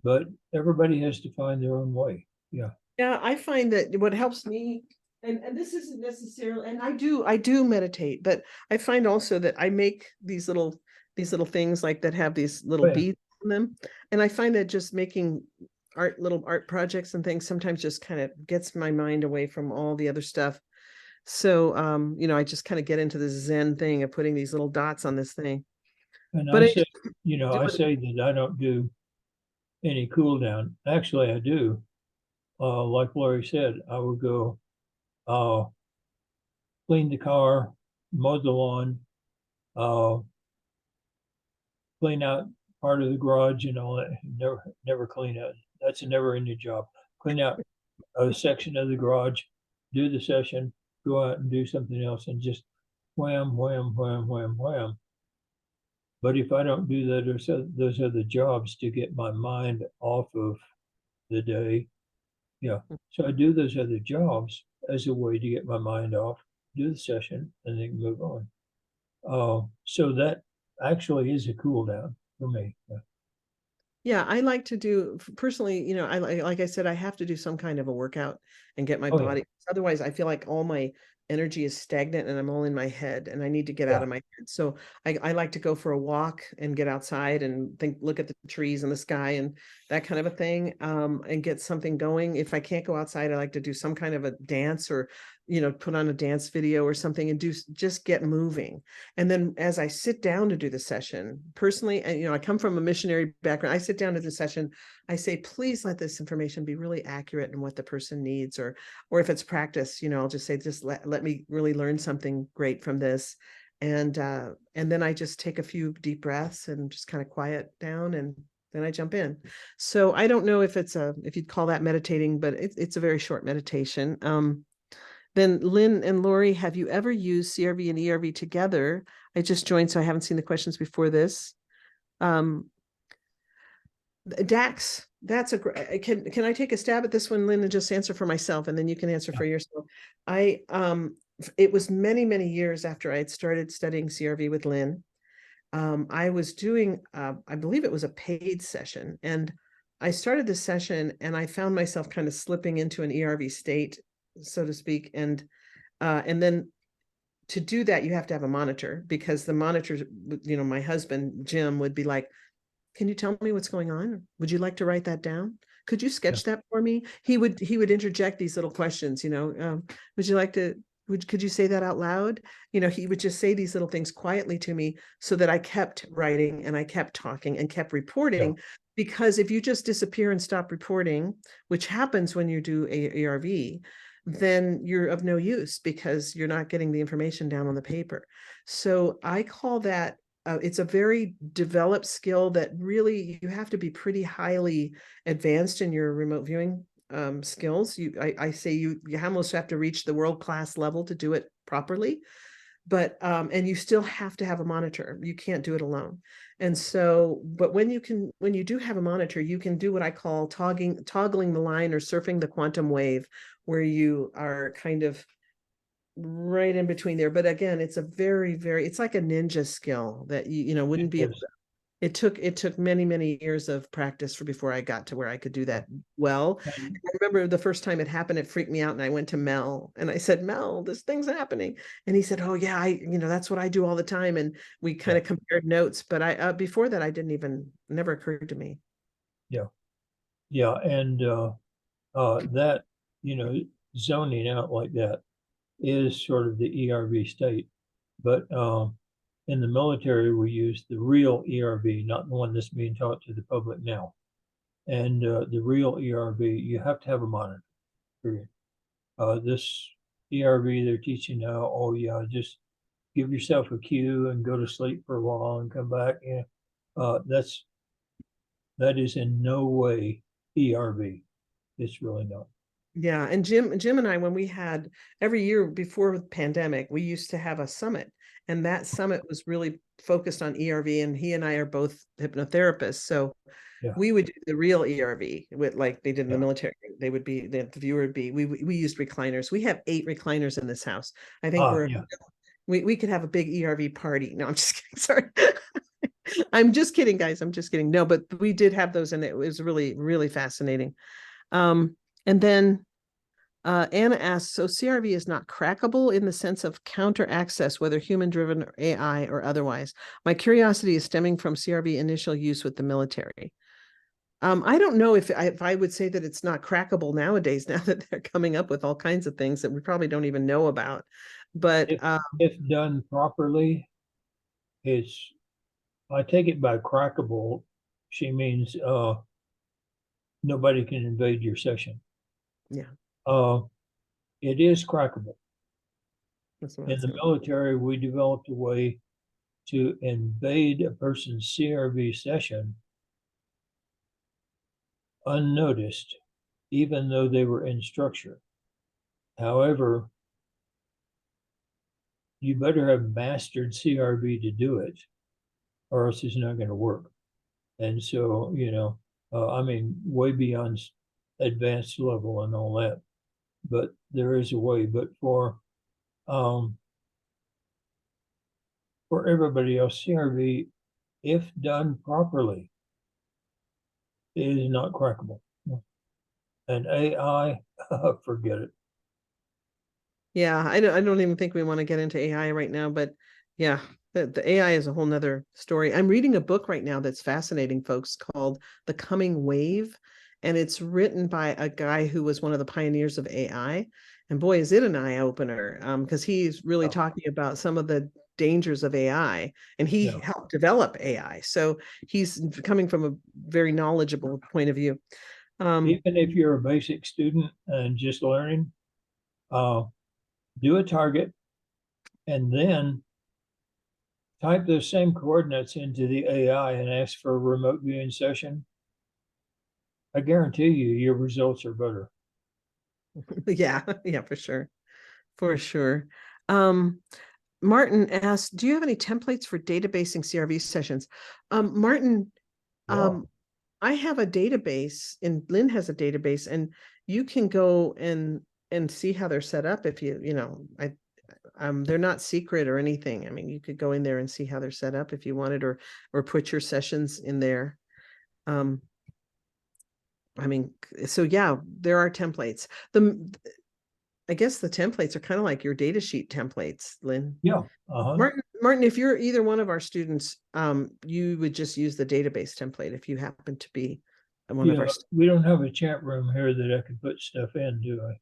But everybody has to find their own way. Yeah. yeah, I find that what helps me, and this isn't necessarily, and I do meditate, but I find also that I make these little things like that have these little Oh, yeah. beads on them. And I find that just making little art projects and things sometimes just kind of gets my mind away from all the other stuff. So I just kind of get into this Zen thing of putting these little dots on this thing. And But I I say, do I it. say that I don't do any cool down. Actually, I do. Like Lori said, I would go clean the car, mow the lawn, uh, clean out part of the garage and all that. Never clean out. That's a never ending job. Clean out a section of the garage, do the session, go out and do something else, and just wham, wham, wham, wham, wham. But if I don't do that, those other jobs to get my mind off of the day. Yeah. So I do those other jobs as a way to get my mind off, do the session, and then move on. So that actually is a cool down for me. Yeah. Yeah, I like to do personally, like I said, I have to do some kind of a workout and get my Oh, yeah. body. Otherwise, I feel like all my energy is stagnant and I'm all in my head and I need to get out Yeah. of my head. So I like to go for a walk and get outside and look at the trees and the sky and that kind of a thing, and get something going. If I can't go outside, I like to do some kind of a dance or, put on a dance video or something and just get moving. And then as I sit down to do the session, personally, and I come from a missionary background, I sit down to the session, I say, please let this information be really accurate in what the person needs, or if it's practice, I'll just say, just let me really learn something great from this. And then I just take a few deep breaths and just kind of quiet down and then I jump in. So I don't know if if you'd call that meditating, but it's a very short meditation. Then Lyn and Lori, have you ever used CRV and ERV together? I just joined, so I haven't seen the questions before this. Dax, that's a great, can I take a stab at this one, Lyn, and just answer for myself, and then you can answer for yourself. It was many, many years after I had started studying CRV with Lyn. I was doing, I believe it was a paid session, and I started the session and I found myself kind of slipping into an ERV state, so to speak. And then to do that, you have to have a monitor, because the monitor, you know, my husband, Jim, would be like, can you tell me what's going on? Would you like to write that down? Could you sketch that for me? He would interject these little questions, you know, would you like to, could you say that out loud? You know, he would just say these little things quietly to me, so that I kept writing and I kept talking and kept reporting. Because if you just disappear and stop reporting, which happens when you do ERV, then you're of no use, because you're not getting the information down on the paper. So I call that, it's a very developed skill that really you have to be pretty highly advanced in your remote viewing skills. I say you almost have to reach the world-class level to do it properly. But and you still have to have a monitor. You can't do it alone. And so, but when you do have a monitor, you can do what I call toggling the line, or surfing the quantum wave, where you are kind of right in between there. But again, it's a very, very, it's like a ninja skill that you know wouldn't be. It took many, many years of practice before I got to where I could do that well. And I remember the first time it happened, it freaked me out, and I went to Mel and I said, Mel, this thing's happening. And he said, oh yeah, you know, that's what I do all the time. And we kind of compared notes, but I before that, I didn't even, never occurred to me. Yeah, and that, you know, zoning out like that is sort of the ERV state. But in the military, we use the real ERV, not the one that's being taught to the public now. And the real ERV, you have to have a monitor, period. This ERV they're teaching now, oh yeah, just give yourself a cue and go to sleep for a while and come back. Yeah, that is in no way ERV. It's really not. Yeah, and Jim and I, when we had, every year before the pandemic, we used to have a summit, and that summit was really focused on ERV, and he and I are both hypnotherapists, so we would do the real ERV with, like they did in the military. They would be, the viewer would be, we used recliners. We have 8 recliners in this house. I think we could have a big ERV party. No, I'm just kidding. Sorry. I'm just kidding, guys. I'm just kidding. No, but we did have those, and it was really, really fascinating. And then Anna asks, so CRV is not crackable in the sense of counter access, whether human driven or AI or otherwise. My curiosity is stemming from CRV initial use with the military. I don't know if I would say that it's not crackable nowadays, now that they're coming up with all kinds of things that we probably don't even know about. But if done properly, I take it by crackable, she means nobody can invade your session. Yeah. It is crackable. In the military, we developed a way to invade a person's CRV session unnoticed, even though they were in structure. However, you better have mastered CRV to do it, or else it's not going to work. And so, you know, I mean, way beyond advanced level and all that. But there is a way. But for everybody else, CRV, if done properly, is not crackable. And AI, forget it. Yeah, I don't even think we want to get into AI right now, but yeah, the AI is a whole nother story. I'm reading a book right now that's fascinating, folks, called The Coming Wave. And it's written by a guy who was one of the pioneers of AI. And boy, is it an eye opener, because he's really talking about some of the dangers of AI, and he helped develop AI. So he's coming from a very knowledgeable point of view. Even if you're a basic student and just learning, do a target and then type those same coordinates into the AI and ask for a remote viewing session. I guarantee you your results are better. Yeah, for sure. For sure. Martin asked, do you have any templates for databasing CRV sessions? Martin, I have a database, and Lyn has a database, and you can go and see how they're set up if you know, they're not secret or anything. I mean, you could go in there and see how they're set up if you wanted, or put your sessions in there. I mean, so yeah, there are templates. I guess the templates are kind of like your data sheet templates, Lynn. Yeah. Martin, if you're either one of our students, you would just use the database template if you happen to be one of Yeah, our. we don't have a chat room here that I can put stuff in, do I?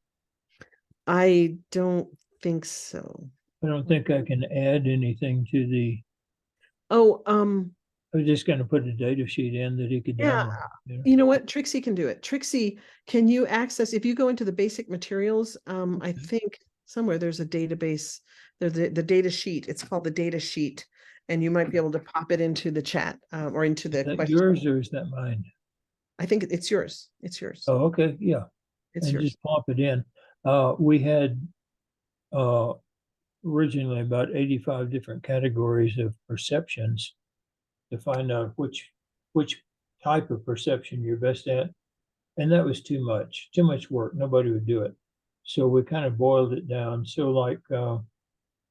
I don't think so. I don't think I can add anything to the, Oh, I was just gonna put a data sheet in that he could yeah. download. You know? You know what? Trixie can do it. Trixie, can you access, if you go into the basic materials, I think somewhere there's a database, there's the data sheet. It's called the data sheet. And you might be able to pop it into the chat or into the Is that question. yours or is that mine? I think it's yours. It's yours. Oh, okay, yeah, It's and yours. just pop it in. We had originally about 85 different categories of perceptions to find out which type of perception you're best at. And that was too much work. Nobody would do it. So we kind of boiled it down. So like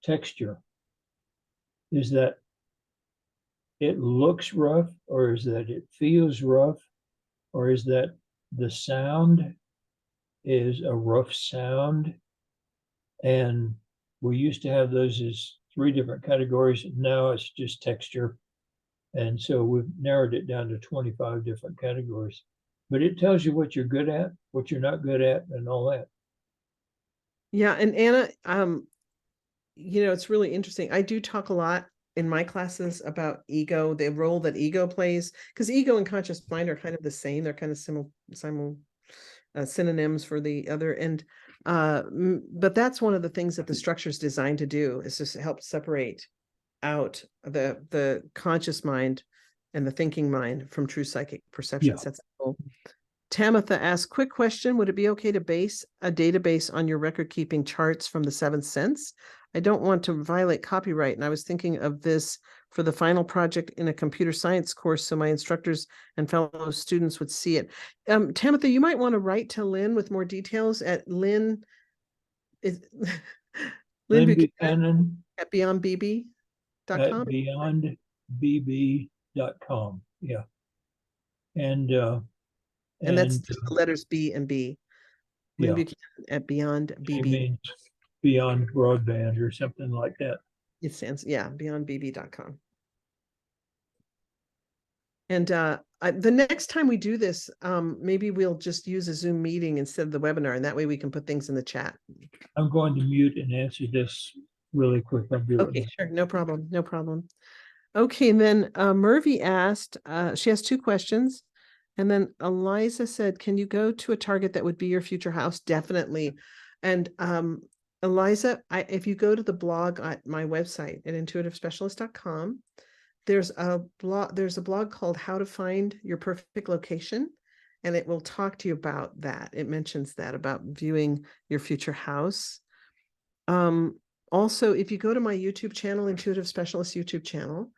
texture, is that it looks rough, or is that it feels rough, or is that the sound is a rough sound? And we used to have those as 3 different categories. Now it's just texture. And so we've narrowed it down to 25 different categories. But it tells you what you're good at, what you're not good at, and all that. Yeah, and Anna, it's really interesting. I do talk a lot in my classes about ego, the role that ego plays, because ego and conscious mind are kind of the same. They're kind of synonyms for the other. And but that's one of the things that the structure is designed to do, is just help separate out the conscious mind and the thinking mind from true psychic perceptions. That's cool. Tamitha asks, quick question, would it be okay to base a database on your record keeping charts from the seventh sense? I don't want to violate copyright, and I was thinking of this for the final project in a computer science course so my instructors and fellow students would see it. Tamitha, you might want to write to Lynn with more details at Lynn Buchanan at beyondbb.com. at beyondbb.com. Yeah. And that's just the letters B and B. Lynn Buchanan at beyondbb. means beyond broadband or something like that. It stands, beyondbb.com. And the next time we do this, maybe we'll just use a Zoom meeting instead of the webinar, and that way we can put things in the chat. I'm going to mute and answer this really quick. Okay, sure, no problem, no problem. Okay, and then Murphy asked, she has 2 questions. And then Eliza said, can you go to a target that would be your future house? Definitely. And Eliza, if you go to the blog at my website at intuitivespecialist.com, there's a blog called How to Find Your Perfect Location, and it will talk to you about that. It mentions that about viewing your future house. Also, if you go to my YouTube channel, Intuitive Specialist YouTube channel,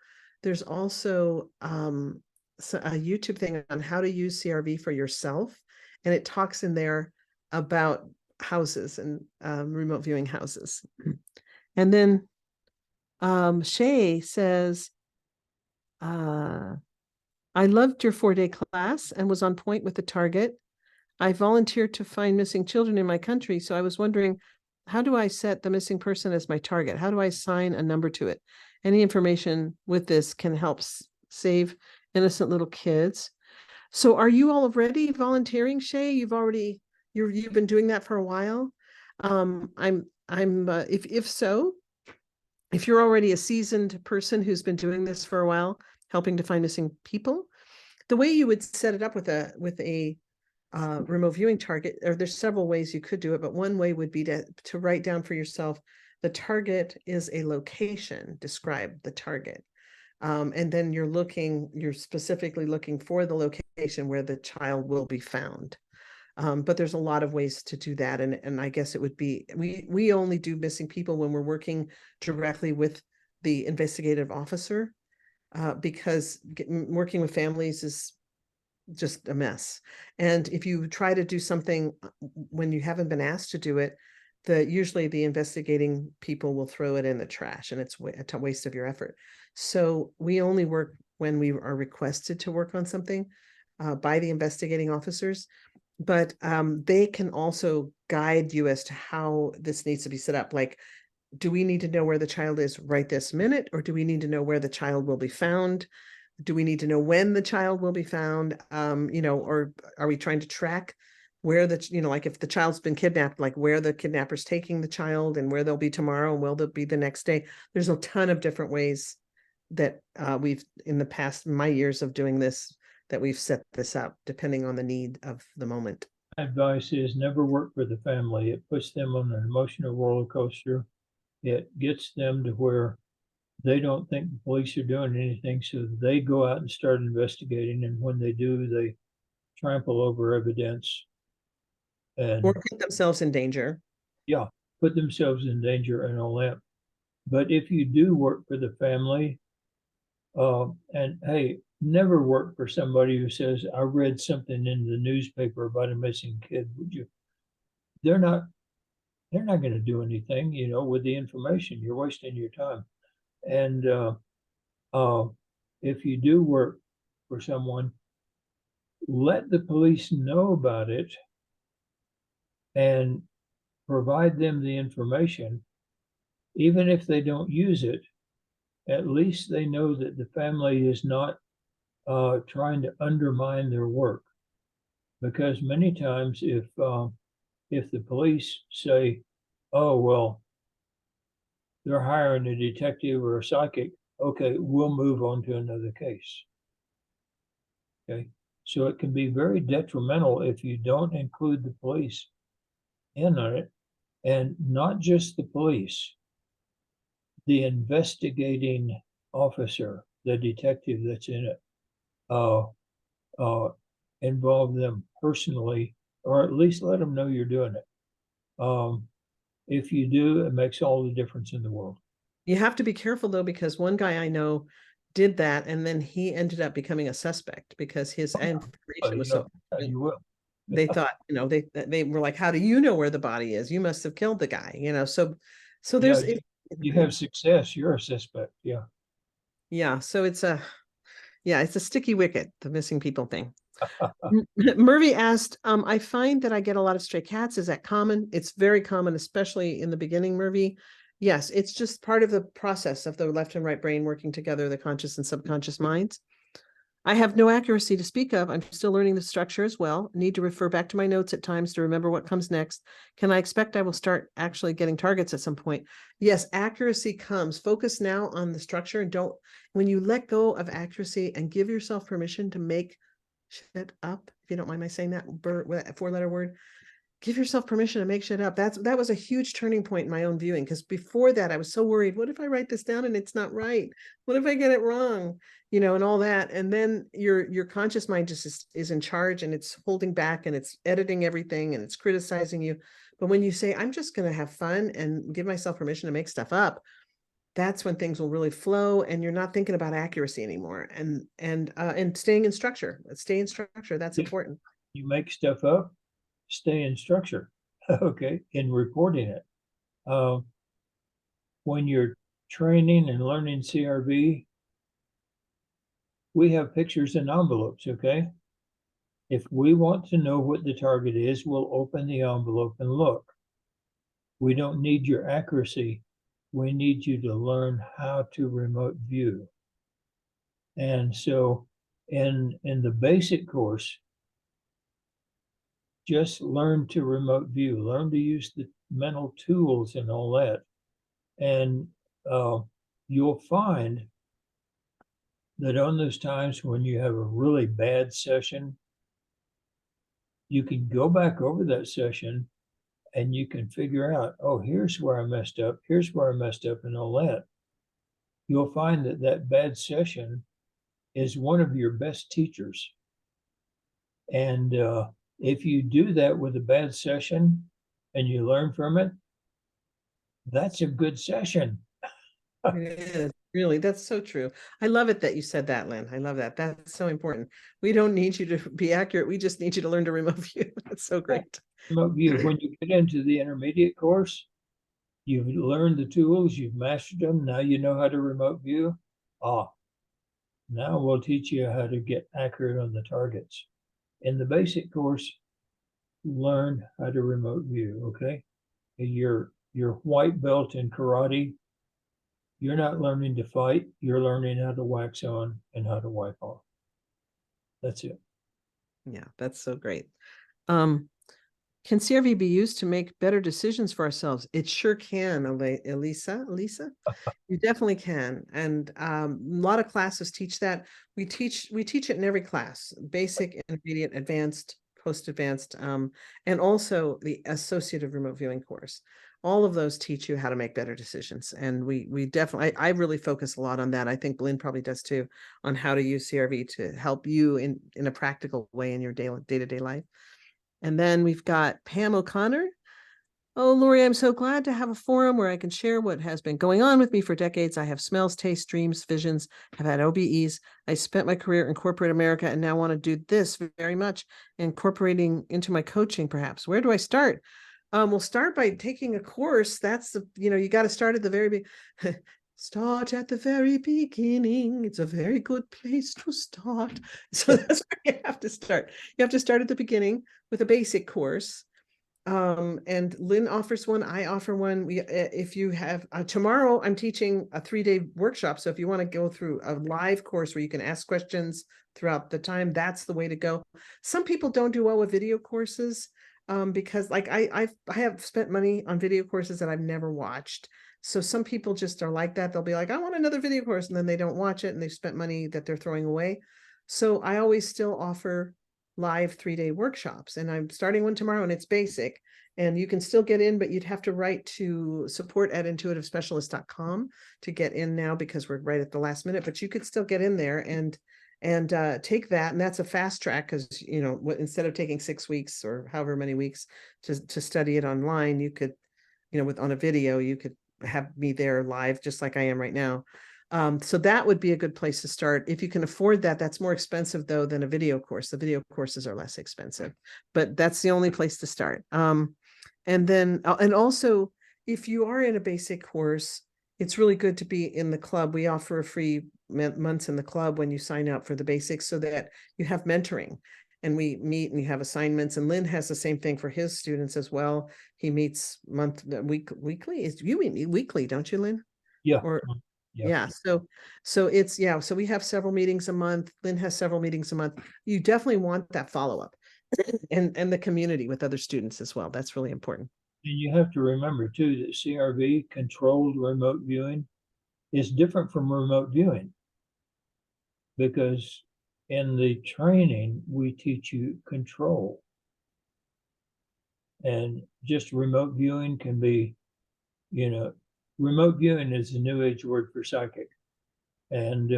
there's also a YouTube thing on how to use CRV for yourself, and it talks in there about houses and remote viewing houses. And then Shay says, I loved your 4-day class and was on point with the target. I volunteered to find missing children in my country, so I was wondering, how do I set the missing person as my target? How do I assign a number to it? Any information with this can help save innocent little kids. So are you already volunteering, Shay? You've been doing that for a while. If so, if you're already a seasoned person who's been doing this for a while, helping to find missing people, the way you would set it up with a remote viewing target, or there's several ways you could do it, but one way would be to write down for yourself, the target is a location, describe the target. And then you're specifically looking for the location where the child will be found. But there's a lot of ways to do that. And I guess it would be, we only do missing people when we're working directly with the investigative officer, because working with families is just a mess. And if you try to do something when you haven't been asked to do it, usually the investigating people will throw it in the trash, and it's a waste of your effort. So we only work when we are requested to work on something by the investigating officers. but they can also guide you as to how this needs to be set up. Like, do we need to know where the child is right this minute, or do we need to know where the child will be found? Do we need to know when the child will be found? Or are we trying to track where like if the child's been kidnapped, like where the kidnapper's taking the child and where they'll be tomorrow and where they'll be the next day? There's a ton of different ways that we've, in the past, my years of doing this, that we've set this up depending on the need of the moment. Advice is never work for the family. It puts them on an emotional roller coaster. It gets them to where they don't think the police are doing anything, so they go out and start investigating. And when they do, they trample over evidence and Or put themselves in danger. yeah, put themselves in danger and all that. But if you do work for the family, and hey, never work for somebody who says, I read something in the newspaper about a missing kid, would you? They're not going to do anything, with the information. You're wasting your time. And if you do work for someone, let the police know about it and provide them the information. Even if they don't use it, at least they know that the family is not trying to undermine their work. Because many times if the police say, oh, well, they're hiring a detective or a psychic, okay, we'll move on to another case. Okay, so it can be very detrimental if you don't include the police in on it, and not just the police, the investigating officer, the detective that's in it, involve them personally, or at least let them know you're doing it. If you do, it makes all the difference in the world. You have to be careful though, because one guy I know did that, and then he ended up becoming a suspect because his information was so. You will. They thought, they were like, how do you know where the body is? You must have killed the guy, so there's you have success, you're a suspect. Yeah. Yeah, so it's a sticky wicket, the missing people thing. Murphy asked, I find that I get a lot of stray cats. Is that common? It's very common, especially in the beginning, Murphy. Yes, it's just part of the process of the left and right brain working together, the conscious and subconscious minds. I have no accuracy to speak of. I'm still learning the structure as well. Need to refer back to my notes at times to remember what comes next. Can I expect I will start actually getting targets at some point? Yes, accuracy comes. Focus now on the structure, and when you let go of accuracy and give yourself permission to make shit up, if you don't mind my saying that four-letter word, give yourself permission to make shit up. That was a huge turning point in my own viewing, because before that I was so worried, what if I write this down and it's not right? What if I get it wrong? And all that. And then your conscious mind just is in charge, and it's holding back, and it's editing everything, and it's criticizing you. But when you say, I'm just going to have fun and give myself permission to make stuff up, that's when things will really flow, and you're not thinking about accuracy anymore, and staying in structure. Stay in structure. That's important. You make stuff up, stay in structure. Okay, in reporting it. When you're training and learning CRV, we have pictures in envelopes. Okay, if we want to know what the target is, we'll open the envelope and look. We don't need your accuracy. We need you to learn how to remote view. And so in the basic course, just learn to remote view, learn to use the mental tools and all that. And you'll find that on those times when you have a really bad session, you can go back over that session and you can figure out, oh, here's where I messed up, here's where I messed up, and all that. You'll find that that bad session is one of your best teachers. And if you do that with a bad session and you learn from it, that's a good session. It is, really, that's so true. I love it that you said that, Lynn. I love that. That's so important. We don't need you to be accurate. We just need you to learn to remote view. That's so great. Remote view. When you get into the intermediate course, you've learned the tools, you've mastered them. Now you know how to remote view. Now we'll teach you how to get accurate on the targets. In the basic course, learn how to remote view, okay? And your white belt in karate, you're not learning to fight, you're learning how to wax on and how to wipe off. That's it. Yeah, that's so great. Um, can CRV be used to make better decisions for ourselves? It sure can, Elisa. You definitely can. And a lot of classes teach that. We teach it in every class: basic, intermediate, advanced, post-advanced, and also the associative remote viewing course. All of those teach you how to make better decisions. And we definitely, I really focus a lot on that. I think Lyn probably does too, on how to use CRV to help you in a practical way in your day-to-day life. And then we've got Pam O'Connor. Oh, Lori, I'm so glad to have a forum where I can share what has been going on with me for decades. I have smells, tastes, dreams, visions, have had OBEs. I spent my career in corporate America and now want to do this very much, incorporating into my coaching, perhaps. Where do I start? We'll start by taking a course. That's you got to start at the very beginning. Start at the very beginning. It's a very good place to start. So that's where you have to start. You have to start at the beginning with a basic course. And Lyn offers one, I offer one. If you have tomorrow, I'm teaching a 3-day workshop. So if you want to go through a live course where you can ask questions throughout the time, that's the way to go. Some people don't do well with video courses, because like I have spent money on video courses that I've never watched. So some people just are like that. They'll be like, I want another video course, and then they don't watch it and they've spent money that they're throwing away. So I always still offer live 3-day workshops, and I'm starting one tomorrow, and it's basic, and you can still get in, but you'd have to write to support@intuitivespecialist.com to get in now, because we're right at the last minute, but you could still get in there and take that. And that's a fast track, because instead of taking 6 weeks or however many weeks to study it online, you could, on a video, you could have me there live just like I am right now. So that would be a good place to start. If you can afford that. That's more expensive though than a video course. The video courses are less expensive, but that's the only place to start. And then, and also, if you are in a basic course, it's really good to be in the club. We offer a free months in the club when you sign up for the basics, so that you have mentoring, and we meet and you have assignments. And Lyn has the same thing for his students as well. He meets weekly. You meet weekly, don't you, Lyn? Yeah. Or Yeah. so it's so we have several meetings a month. Lyn has several meetings a month. You definitely want that follow-up and the community with other students as well. That's really important. And you have to remember too that CRV, controlled remote viewing, is different from remote viewing, because in the training we teach you control, and just remote viewing can be, remote viewing is a new age word for psychic, and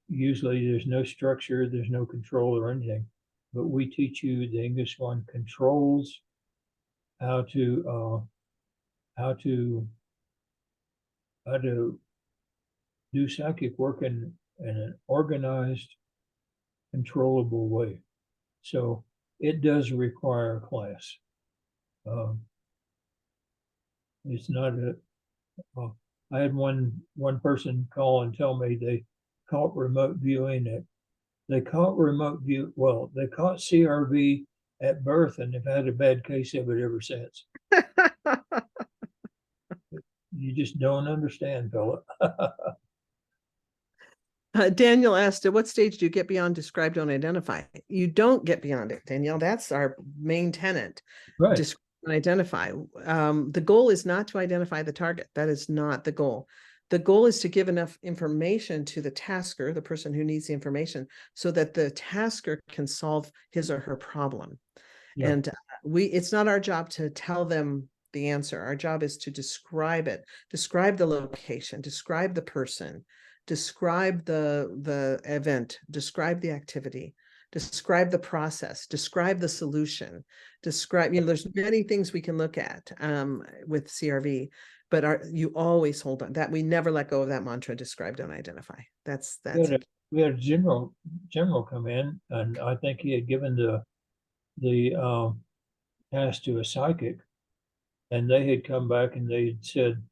usually there's no structure, there's no control or anything, but we teach you the English one, controls, how to do psychic work in an organized, controllable way. So it does require a class. It's not I had one person call and tell me they caught remote viewing they caught CRV at birth, and they've had a bad case of it ever since. You just don't understand, fella. Daniel asked, at what stage do you get beyond describe, don't identify? You don't get beyond it, Danielle. That's our main tenet. Right. Describe and identify. The goal is not to identify the target. That is not the goal. The goal is to give enough information to the tasker, the person who needs the information, so that the tasker can solve his or her problem. Yeah. And it's not our job to tell them the answer. Our job is to describe it, describe the location, describe the person, describe the event, describe the activity, describe the process, describe the solution, describe, there's many things we can look at with CRV, but you always hold on that. We never let go of that mantra, describe, don't identify. That's we had a general come in, and I think he had given the task to a psychic, and they had come back and they had said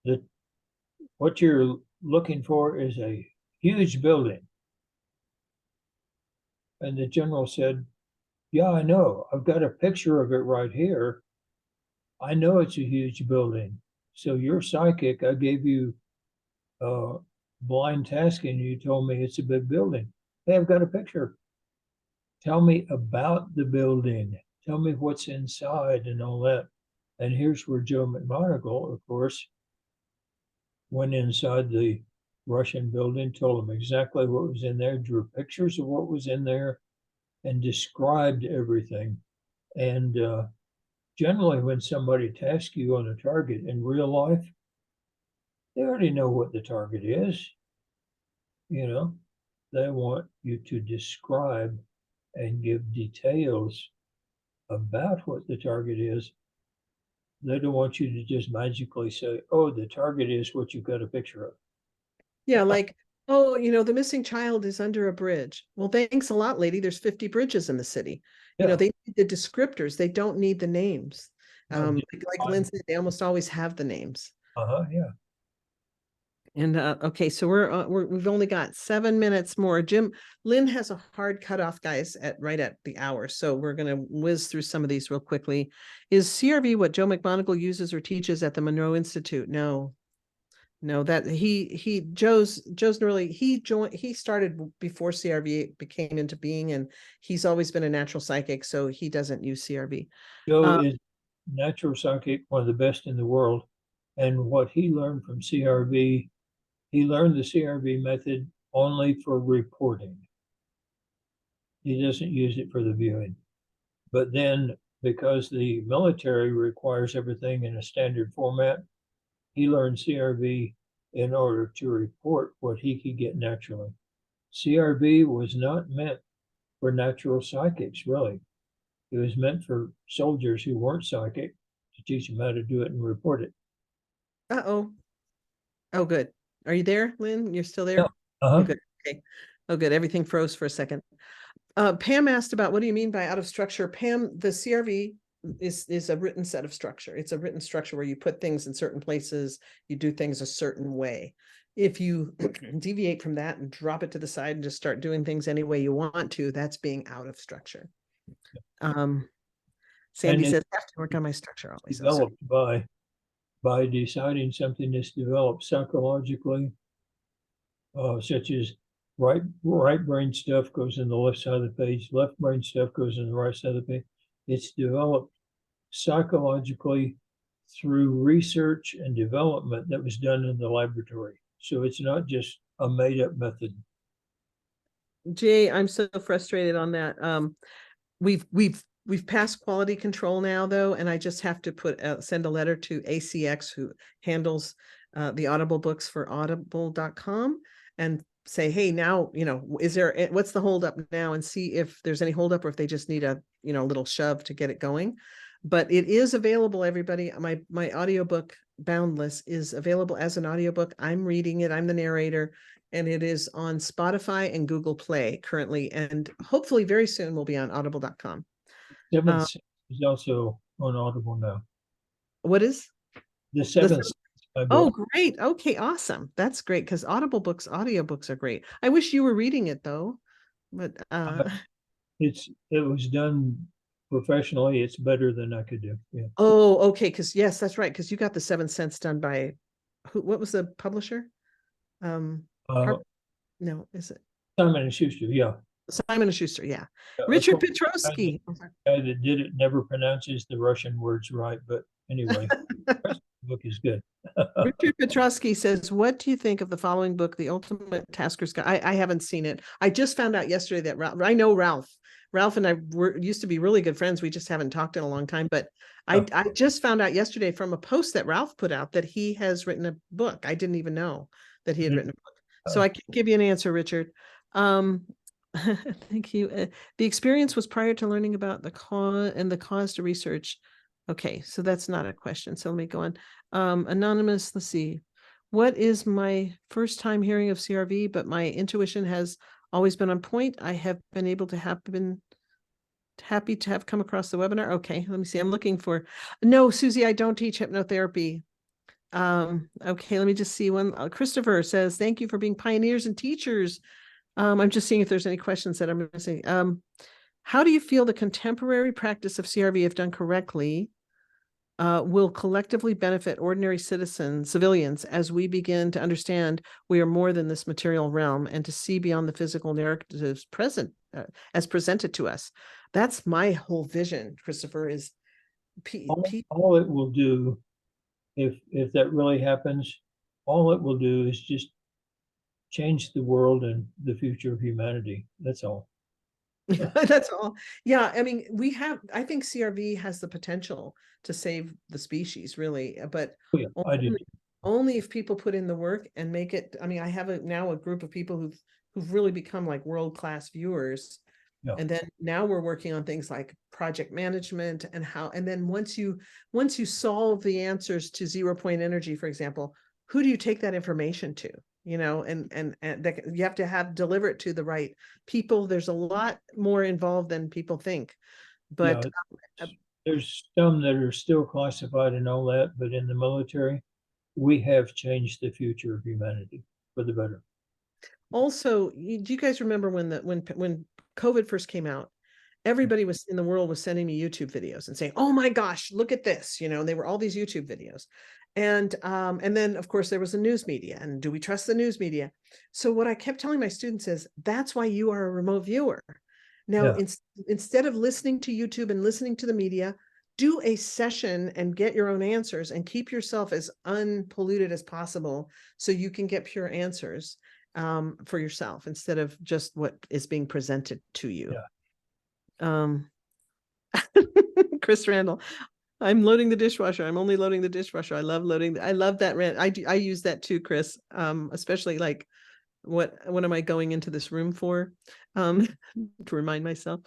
that what you're looking for is a huge building. And the general said, Yeah, I know. I've got a picture of it right here. I know it's a huge building. So you're psychic. I gave you blind tasking. You told me it's a big building. Hey, I've got a picture. Tell me about the building. Tell me what's inside and all that. And here's where Joe McMonagle, of course, went inside the Russian building, told them exactly what was in there, drew pictures of what was in there, and described everything. And generally, when somebody tasks you on a target in real life, they already know what the target is. You know, they want you to describe and give details about what the target is. They don't want you to just magically say, oh, the target is what you've got a picture of. Yeah, like, oh, the missing child is under a bridge. Well, thanks a lot, lady. There's 50 bridges in the city. Yeah. They need the descriptors. They don't need the names. No, Like Lynn said, they almost always have the names. yeah. And okay, so we've only got 7 minutes more. Lynn has a hard cutoff, guys, right at the hour. So we're gonna whiz through some of these real quickly. Is CRV what Joe McMonagle uses or teaches at the Monroe Institute? No, that Joe's really, he started before CRV became into being, and he's always been a natural psychic, so he doesn't use CRV. Joe is natural psychic, one of the best in the world. And what he learned from CRV, he learned the CRV method only for reporting. He doesn't use it for the viewing. But then, because the military requires everything in a standard format, he learned CRV in order to report what he could get naturally. CRV was not meant for natural psychics, really. It was meant for soldiers who weren't psychic to teach them how to do it and report it. Uh-oh. Oh, good. Are you there, Lynn? You're still there? Yeah. Oh, good. Okay. Oh, good. Everything froze for a second. Pam asked about, what do you mean by out of structure? Pam, the CRV is a written set of structure. It's a written structure where you put things in certain places, you do things a certain way. If you deviate from that and drop it to the side and just start doing things any way you want to, that's being out of structure. Sandy says, I have to work on my structure always. Developed by deciding something is developed psychologically, such as right brain stuff goes in the left side of the page, left brain stuff goes in the right side of the page. It's developed psychologically through research and development that was done in the laboratory. So it's not just a made up method. Jay, I'm so frustrated on that. We've passed quality control now, though, and I just have to send a letter to ACX, who handles the Audible books for audible.com, and say, hey, now, what's the holdup now, and see if there's any holdup or if they just need a little shove to get it going. But it is available, everybody. My audiobook Boundless is available as an audiobook. I'm reading it. I'm the narrator, and it is on Spotify and Google Play currently, and hopefully very soon will be on audible.com. Seventh Sense is also on Audible now. What is? The Seventh Sense. Oh, great. Okay, awesome. That's great, because audiobooks are great. I wish you were reading it, though. But it was done professionally. It's better than I could do. Yeah. Oh, okay. Because yes, that's right. Because you got the Seventh Sense done by what was the publisher? No, is it Simon and Schuster? Yeah. Simon and Schuster, yeah. Richard Petrovsky. The guy that did it never pronounces the Russian words right, but anyway, the book is good. Richard Petrovsky says, what do you think of the following book, The Ultimate Tasker's Guide? I haven't seen it. I just found out yesterday that I know Ralph. Ralph and I used to be really good friends. We just haven't talked in a long time, but I just found out yesterday from a post that Ralph put out that he has written a book. I didn't even know that he had written a book. So I can't give you an answer, Richard. Thank you. The experience was prior to learning about the cause to research. Okay, so that's not a question. So let me go on. Anonymous, let's see. What is my first time hearing of CRV, but my intuition has always been on point. I have been able to been happy to have come across the webinar. Okay, let me see. I'm looking for, no, Susie, I don't teach hypnotherapy. Okay, let me just see one. Christopher says, thank you for being pioneers and teachers. I'm just seeing if there's any questions that I'm missing. How do you feel the contemporary practice of CRV, if done correctly, will collectively benefit ordinary civilians as we begin to understand we are more than this material realm and to see beyond the physical narratives present as presented to us? That's my whole vision, Christopher, is all it will do, if that really happens, all it will do is just change the world and the future of humanity. That's all. That's all. Yeah, I mean, I think CRV has the potential to save the species, really, but Oh, yeah, I do. only if people put in the work and make it. I mean, I have now a group of people who've really become like world-class viewers. Yeah. And then now we're working on things like project management and then once you solve the answers to 0 point energy, for example, who do you take that information to? You know, and that you have to deliver it to the right people. There's a lot more involved than people think. But yeah, there's some that are still classified and all that, but in the military, we have changed the future of humanity for the better. Also, do you guys remember when COVID first came out? Everybody was in the world was sending me YouTube videos and saying, "Oh my gosh, look at this!" You know, and they were all these YouTube videos, and then of course there was the news media, and do we trust the news media? So what I kept telling my students is, that's why you are a remote viewer. Now, Yeah. instead of listening to YouTube and listening to the media, do a session and get your own answers and keep yourself as unpolluted as possible so you can get pure answers for yourself instead of just what is being presented to you. Yeah. Chris Randall, I'm loading the dishwasher. I'm only loading the dishwasher. I love that rant. I use that too, Chris. Especially like what am I going into this room for? To remind myself.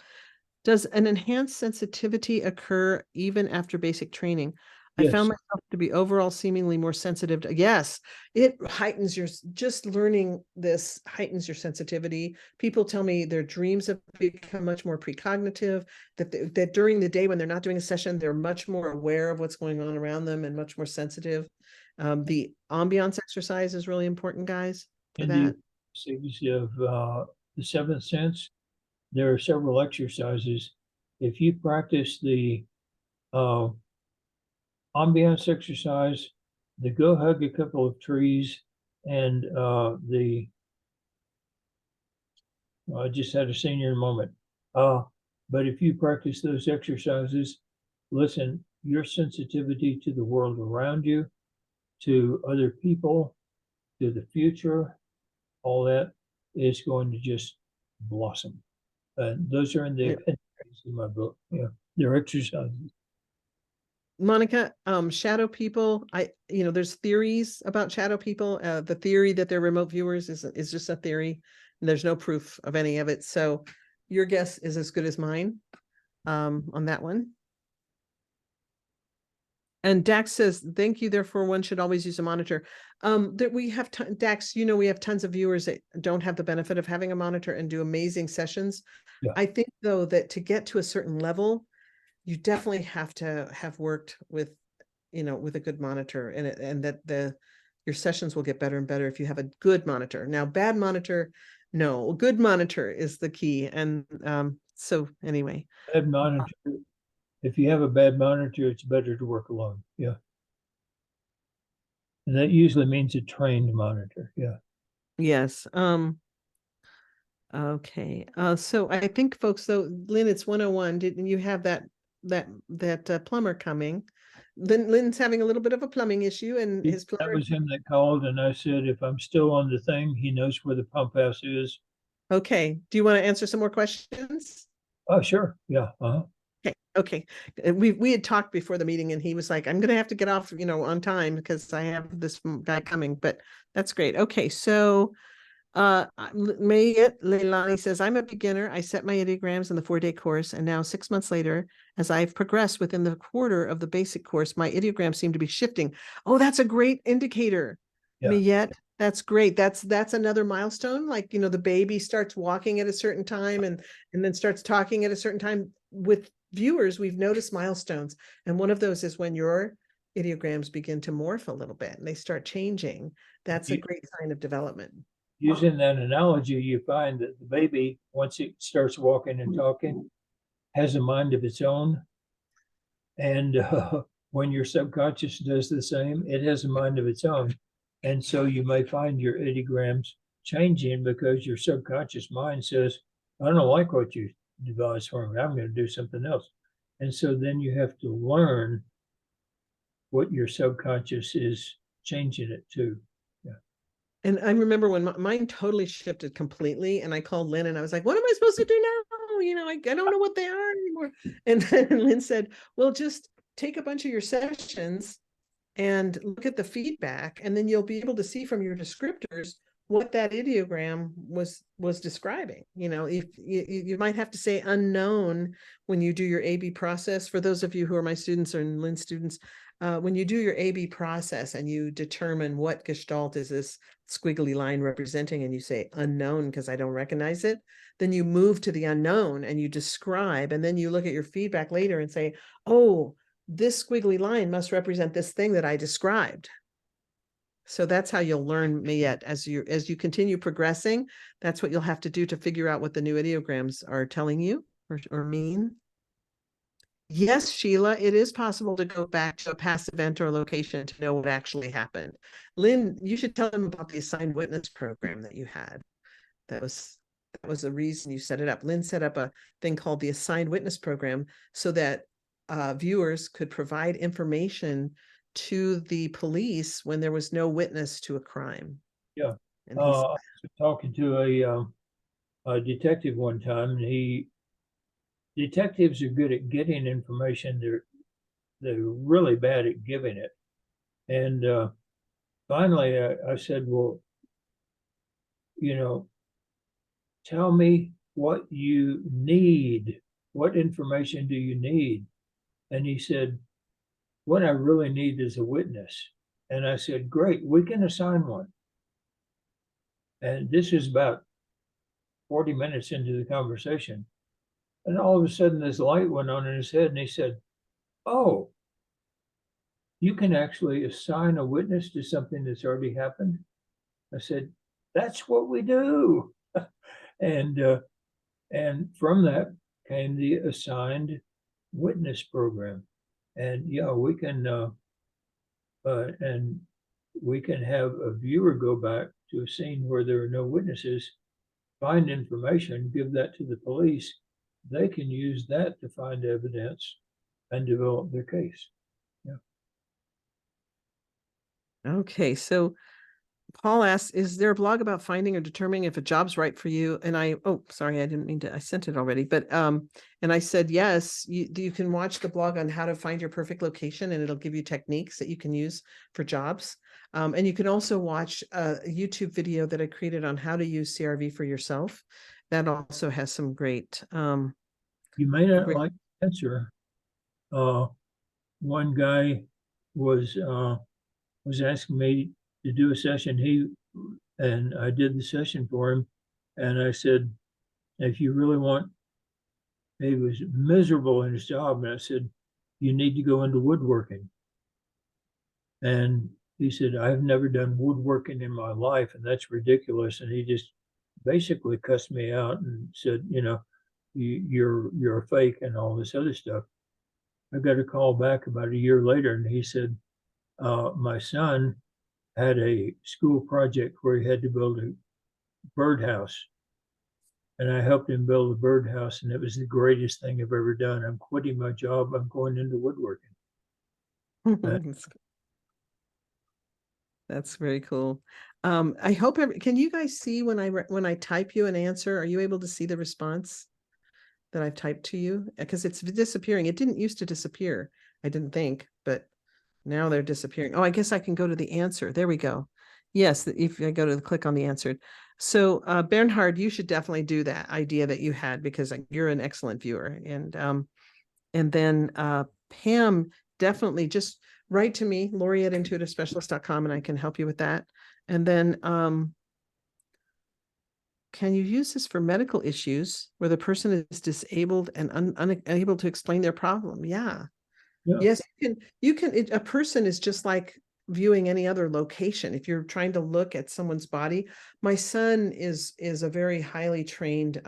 Does an enhanced sensitivity occur even after basic training? Yes. I found myself to be overall seemingly more sensitive to, yes, it heightens just learning this heightens your sensitivity. People tell me their dreams have become much more precognitive, that during the day when they're not doing a session, they're much more aware of what's going on around them and much more sensitive. The ambiance exercise is really important, guys, for In that. the series of the seventh sense, there are several exercises. If you practice the ambiance exercise, the go hug a couple of trees, and I just had a senior moment. But if you practice those exercises, listen, your sensitivity to the world around you, to other people, to the future, all that is going to just blossom. And those are in the appendix in my book. Yeah, they're exercises. Monica, shadow people, there's theories about shadow people. The theory that they're remote viewers is just a theory. And there's no proof of any of it. So your guess is as good as mine on that one. And Dax says, thank you. Therefore, one should always use a monitor. That we have Dax, we have tons of viewers that don't have the benefit of having a monitor and do amazing sessions. Yeah. I think, though, that to get to a certain level, you definitely have to have worked with a good monitor, and that your sessions will get better and better if you have a good monitor. Now, bad monitor, no, good monitor is the key. And so anyway. Bad monitor. If you have a bad monitor, it's better to work alone. Yeah. And that usually means a trained monitor. Yeah. Yes. Okay. So I think, folks, though, Lynn, it's 101. Didn't you have that plumber coming? Lynn's having a little bit of a plumbing issue, and his plumber. That was him that called, and I said, if I'm still on the thing, he knows where the pump house is. Okay. Do you want to answer some more questions? Oh, sure. Yeah. Okay. We had talked before the meeting, and he was like, I'm going to have to get off, on time because I have this guy coming, but that's great. Okay. So Leilani says, I'm a beginner. I set my ideograms in the 4-day course, and now 6 months later, as I've progressed within the quarter of the basic course, my ideograms seem to be shifting. Oh, that's a great indicator. Yeah. Mayette, that's great. That's another milestone. Like, the baby starts walking at a certain time and then starts talking at a certain time. With viewers, we've noticed milestones. And one of those is when your ideograms begin to morph a little bit and they start changing. That's a great sign of development. Using that analogy, you find that the baby, once it starts walking and talking, has a mind of its own. And when your subconscious does the same, it has a mind of its own. And so you may find your ideograms changing because your subconscious mind says, I don't like what you devised for me. I'm going to do something else. And so then you have to learn what your subconscious is changing it to. And I remember when mine totally shifted completely, and I called Lyn and I was like, what am I supposed to do now? You know, I don't know what they are anymore. And then Lyn said, well, just take a bunch of your sessions and look at the feedback, and then you'll be able to see from your descriptors what that ideogram was describing. You know, if you might have to say unknown when you do your AB process. For those of you who are my students or Lyn students, when you do your AB process and you determine what gestalt is this squiggly line representing, and you say unknown because I don't recognize it, then you move to the unknown and you describe, and then you look at your feedback later and say, oh, this squiggly line must represent this thing that I described. So that's how you'll learn Mayette as you continue progressing. That's what you'll have to do to figure out what the new ideograms are telling you or mean. Yes, Sheila, it is possible to go back to a past event or location to know what actually happened. Lyn, you should tell them about the assigned witness program that you had. That was the reason you set it up. Lyn set up a thing called the assigned witness program so that viewers could provide information to the police when there was no witness to a crime. Yeah. And I was talking to a detective one time, and detectives are good at getting information. They're really bad at giving it. And finally, I said, well, you know, tell me what you need. What information do you need? And he said, what I really need is a witness. And I said, great, we can assign one. And this is about 40 minutes into the conversation. And all of a sudden, this light went on in his head, and he said, oh, you can actually assign a witness to something that's already happened? I said, that's what we do. And from that came the assigned witness program. And yeah, we can have a viewer go back to a scene where there are no witnesses, find information, give that to the police. They can use that to find evidence and develop their case. Yeah. okay, so Paul asks, is there a blog about finding or determining if a job's right for you? And I didn't mean to, I sent it already, but and I said, yes, you can watch the blog on how to find your perfect location, and it'll give you techniques that you can use for jobs. And you can also watch a YouTube video that I created on how to use CRV for yourself. That also has some great. You may not like the answer. One guy was asking me to do a session. And I did the session for him. And I said, if you really want, he was miserable in his job. And I said, you need to go into woodworking. And he said, I've never done woodworking in my life, and that's ridiculous. And he just basically cussed me out and said, you know, you're a fake and all this other stuff. I got a call back about a year later, and he said, my son had a school project where he had to build a birdhouse. And I helped him build a birdhouse, and it was the greatest thing I've ever done. I'm quitting my job. I'm going into woodworking. That's very cool. I hope can you guys see when I type you an answer? Are you able to see the response that I've typed to you? Because it's disappearing. It didn't used to disappear, I didn't think, but now they're disappearing. Oh, I guess I can go to the answer. There we go. Yes, if I go to click on the answered. So Bernhard, you should definitely do that idea that you had, because you're an excellent viewer. And then Pam, definitely just write to me, Lori@intuitivespecialist.com, and I can help you with that. And then can you use this for medical issues where the person is disabled and unable to explain their problem? Yeah. Yes, you can. A person is just like viewing any other location. If you're trying to look at someone's body, my son is a very highly trained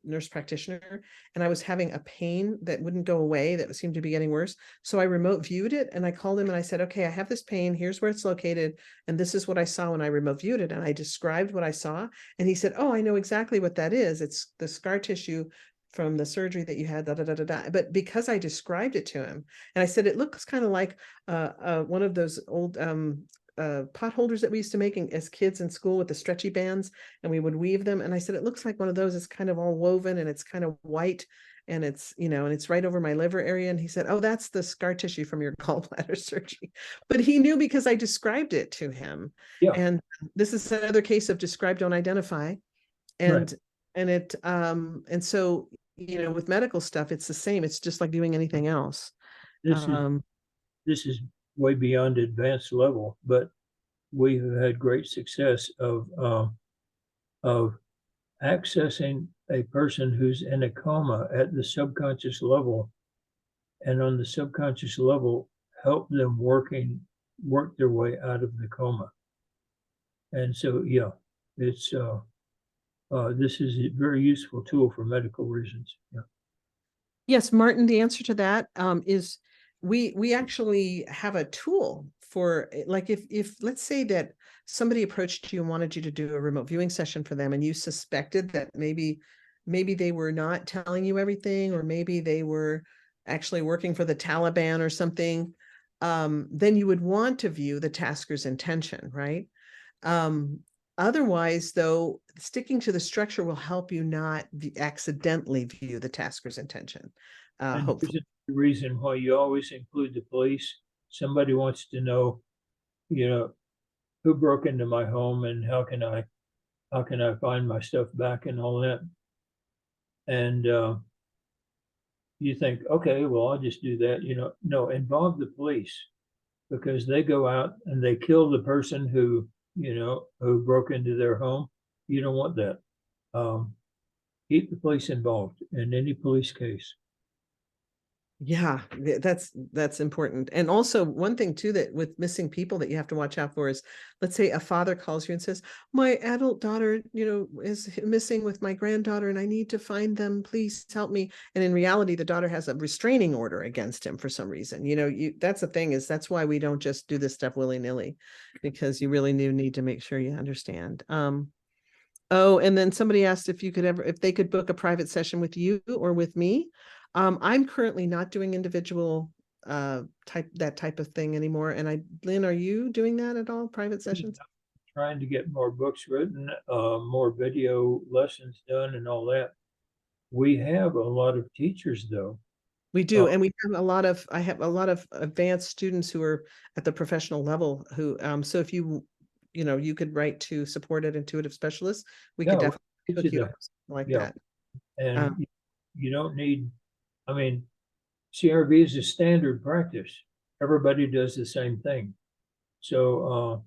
nurse practitioner, and I was having a pain that wouldn't go away, that seemed to be getting worse. So I remote viewed it, and I called him and I said, okay, I have this pain, here's where it's located, and this is what I saw when I remote viewed it. And I described what I saw, and he said, oh, I know exactly what that is. It's the scar tissue from the surgery that you had, da, da, da, da, da. But because I described it to him, and I said, it looks kind of like one of those old pot holders that we used to make as kids in school with the stretchy bands, and we would weave them. And I said, it looks like one of those. It's kind of all woven and it's kind of white, and it's, and it's right over my liver area. And he said, oh, that's the scar tissue from your gallbladder surgery. But he knew because I described it to him. Yeah. And this is another case of describe, don't identify. And and so, with medical stuff, it's the same. It's just like doing anything else. This is way beyond advanced level, but we have had great success of accessing a person who's in a coma at the subconscious level, and on the subconscious level, help them work their way out of the coma. And so, yeah, it's this is a very useful tool for medical reasons. Yeah. Yes, Martin, the answer to that is we actually have a tool for, like, if let's say that somebody approached you and wanted you to do a remote viewing session for them, and you suspected that maybe they were not telling you everything, or maybe they were actually working for the Taliban or something, then you would want to view the tasker's intention, right? Otherwise, though, sticking to the structure will help you not accidentally view the tasker's intention. Hopefully. The reason why you always include the police. Somebody wants to know, who broke into my home and how can I find my stuff back and all that. And you think, okay, well, I'll just do that. No, involve the police, because they go out and they kill the person who broke into their home. You don't want that. Keep the police involved in any police case. Yeah, that's important. And also one thing too, that with missing people that you have to watch out for is, let's say a father calls you and says, my adult daughter, is missing with my granddaughter and I need to find them. Please help me. And in reality, the daughter has a restraining order against him for some reason. That's the thing, is that's why we don't just do this stuff willy-nilly, because you really do need to make sure you understand. Oh, and then somebody asked if they could book a private session with you or with me. I'm currently not doing individual that type of thing anymore. And Lynn, are you doing that at all? Private sessions? Trying to get more books written, more video lessons done and all that. We have a lot of teachers though. We do. And we have I have a lot of advanced students who are at the professional level who, so if you could write to support at Intuitive Specialists, we could definitely hook you up like that. And you don't need, CRV is a standard practice. Everybody does the same thing. So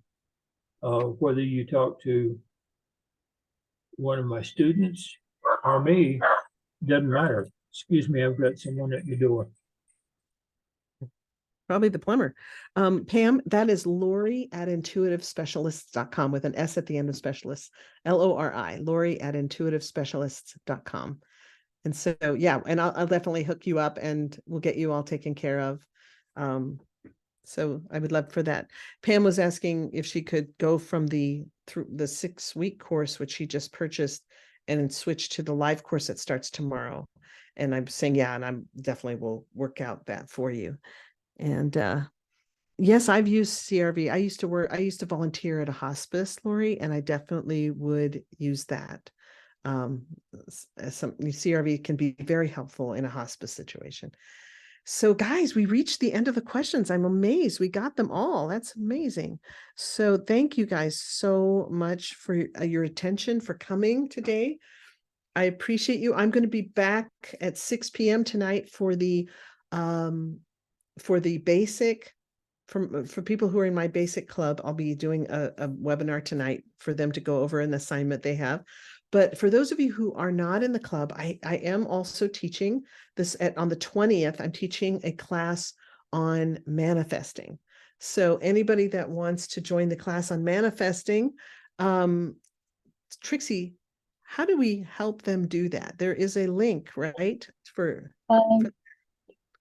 whether you talk to one of my students or me, doesn't matter. Excuse me, I've got someone at your door. Probably the plumber. Pam, that is Lori at intuitivespecialists.com with an S at the end of specialists. Lori, Lori at intuitivespecialists.com. And so, yeah, and I'll definitely hook you up and we'll get you all taken care of. So I would love for that. Pam was asking if she could go from through the 6-week course, which she just purchased, and switch to the live course that starts tomorrow. And I'm saying, yeah, and I'm definitely will work out that for you. And yes, I've used CRV. I used to volunteer at a hospice, Lori, and I definitely would use that. Some CRV can be very helpful in a hospice situation. So guys, we reached the end of the questions. I'm amazed we got them all. That's amazing. So thank you guys so much for your attention, for coming today. I appreciate you. I'm going to be back at 6 p.m. tonight for the basic, for people who are in my basic club. I'll be doing a webinar tonight for them to go over an assignment they have. But for those of you who are not in the club, I am also teaching this on the 20th. I'm teaching a class on manifesting. So anybody that wants to join the class on manifesting, Trixie, how do we help them do that? There is a link, right? For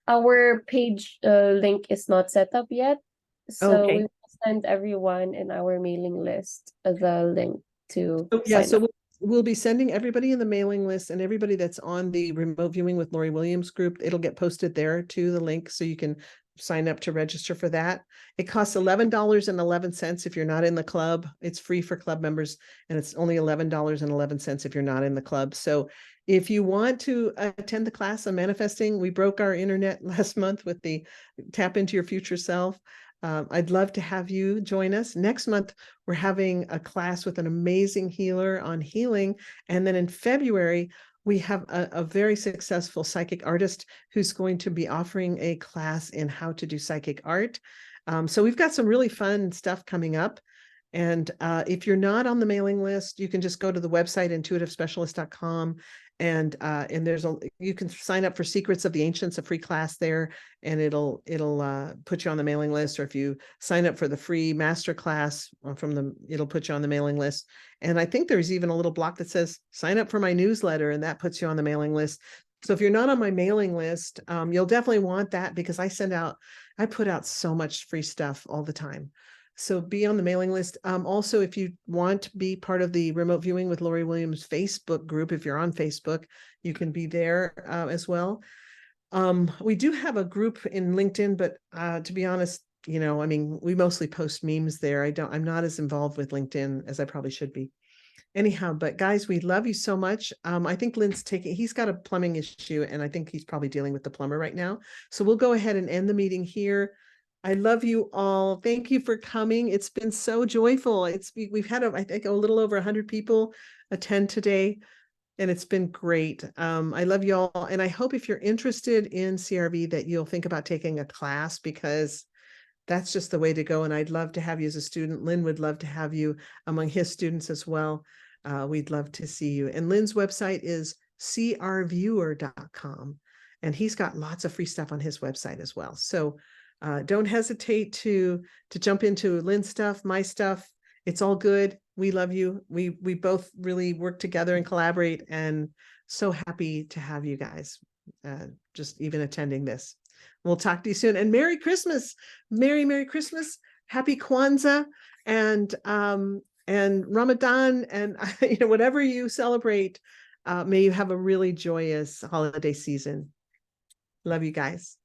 Our page link is not set up yet, so okay. we will send everyone in our mailing list the link to Yeah, sign so up. we'll be sending everybody in the mailing list and everybody that's on the remote viewing with Lori Williams group. It'll get posted there to the link, so you can sign up to register for that. It costs $11.11 if you're not in the club. It's free for club members, and it's only $11.11 if you're not in the club. So if you want to attend the class on manifesting, we broke our internet last month with the tap into your future self. I'd love to have you join us. Next month, we're having a class with an amazing healer on healing. And then in February, we have a very successful psychic artist who's going to be offering a class in how to do psychic art. So we've got some really fun stuff coming up. And if you're not on the mailing list, you can just go to the website, intuitivespecialist.com, and you can sign up for Secrets of the Ancients, a free class there, and it'll put you on the mailing list. Or if you sign up for the free Masterclass it'll put you on the mailing list. And I think there's even a little block that says sign up for my newsletter, and that puts you on the mailing list. So if you're not on my mailing list, you'll definitely want that, because I put out so much free stuff all the time. So be on the mailing list. Also, if you want to be part of the Remote Viewing with Lori Williams Facebook group, if you're on Facebook, you can be there as well. We do have a group in LinkedIn, but to be honest, we mostly post memes there. I'm not as involved with LinkedIn as I probably should be. Anyhow, but guys, we love you so much. I think Lyn's he's got a plumbing issue, and I think he's probably dealing with the plumber right now. So we'll go ahead and end the meeting here. I love you all. Thank you for coming. It's been so joyful. We've had, I think, a little over 100 people attend today, and it's been great. I love you all. And I hope if you're interested in CRV that you'll think about taking a class, because that's just the way to go. And I'd love to have you as a student. Lyn would love to have you among his students as well. We'd love to see you. And Lyn's website is crviewer.com. And he's got lots of free stuff on his website as well. So don't hesitate to jump into Lyn's stuff, my stuff. It's all good. We love you. We both really work together and collaborate, and so happy to have you guys just even attending this. We'll talk to you soon, and Merry Christmas. Merry Christmas. Happy Kwanzaa and Ramadan, and whatever you celebrate, may you have a really joyous holiday season. Love you guys.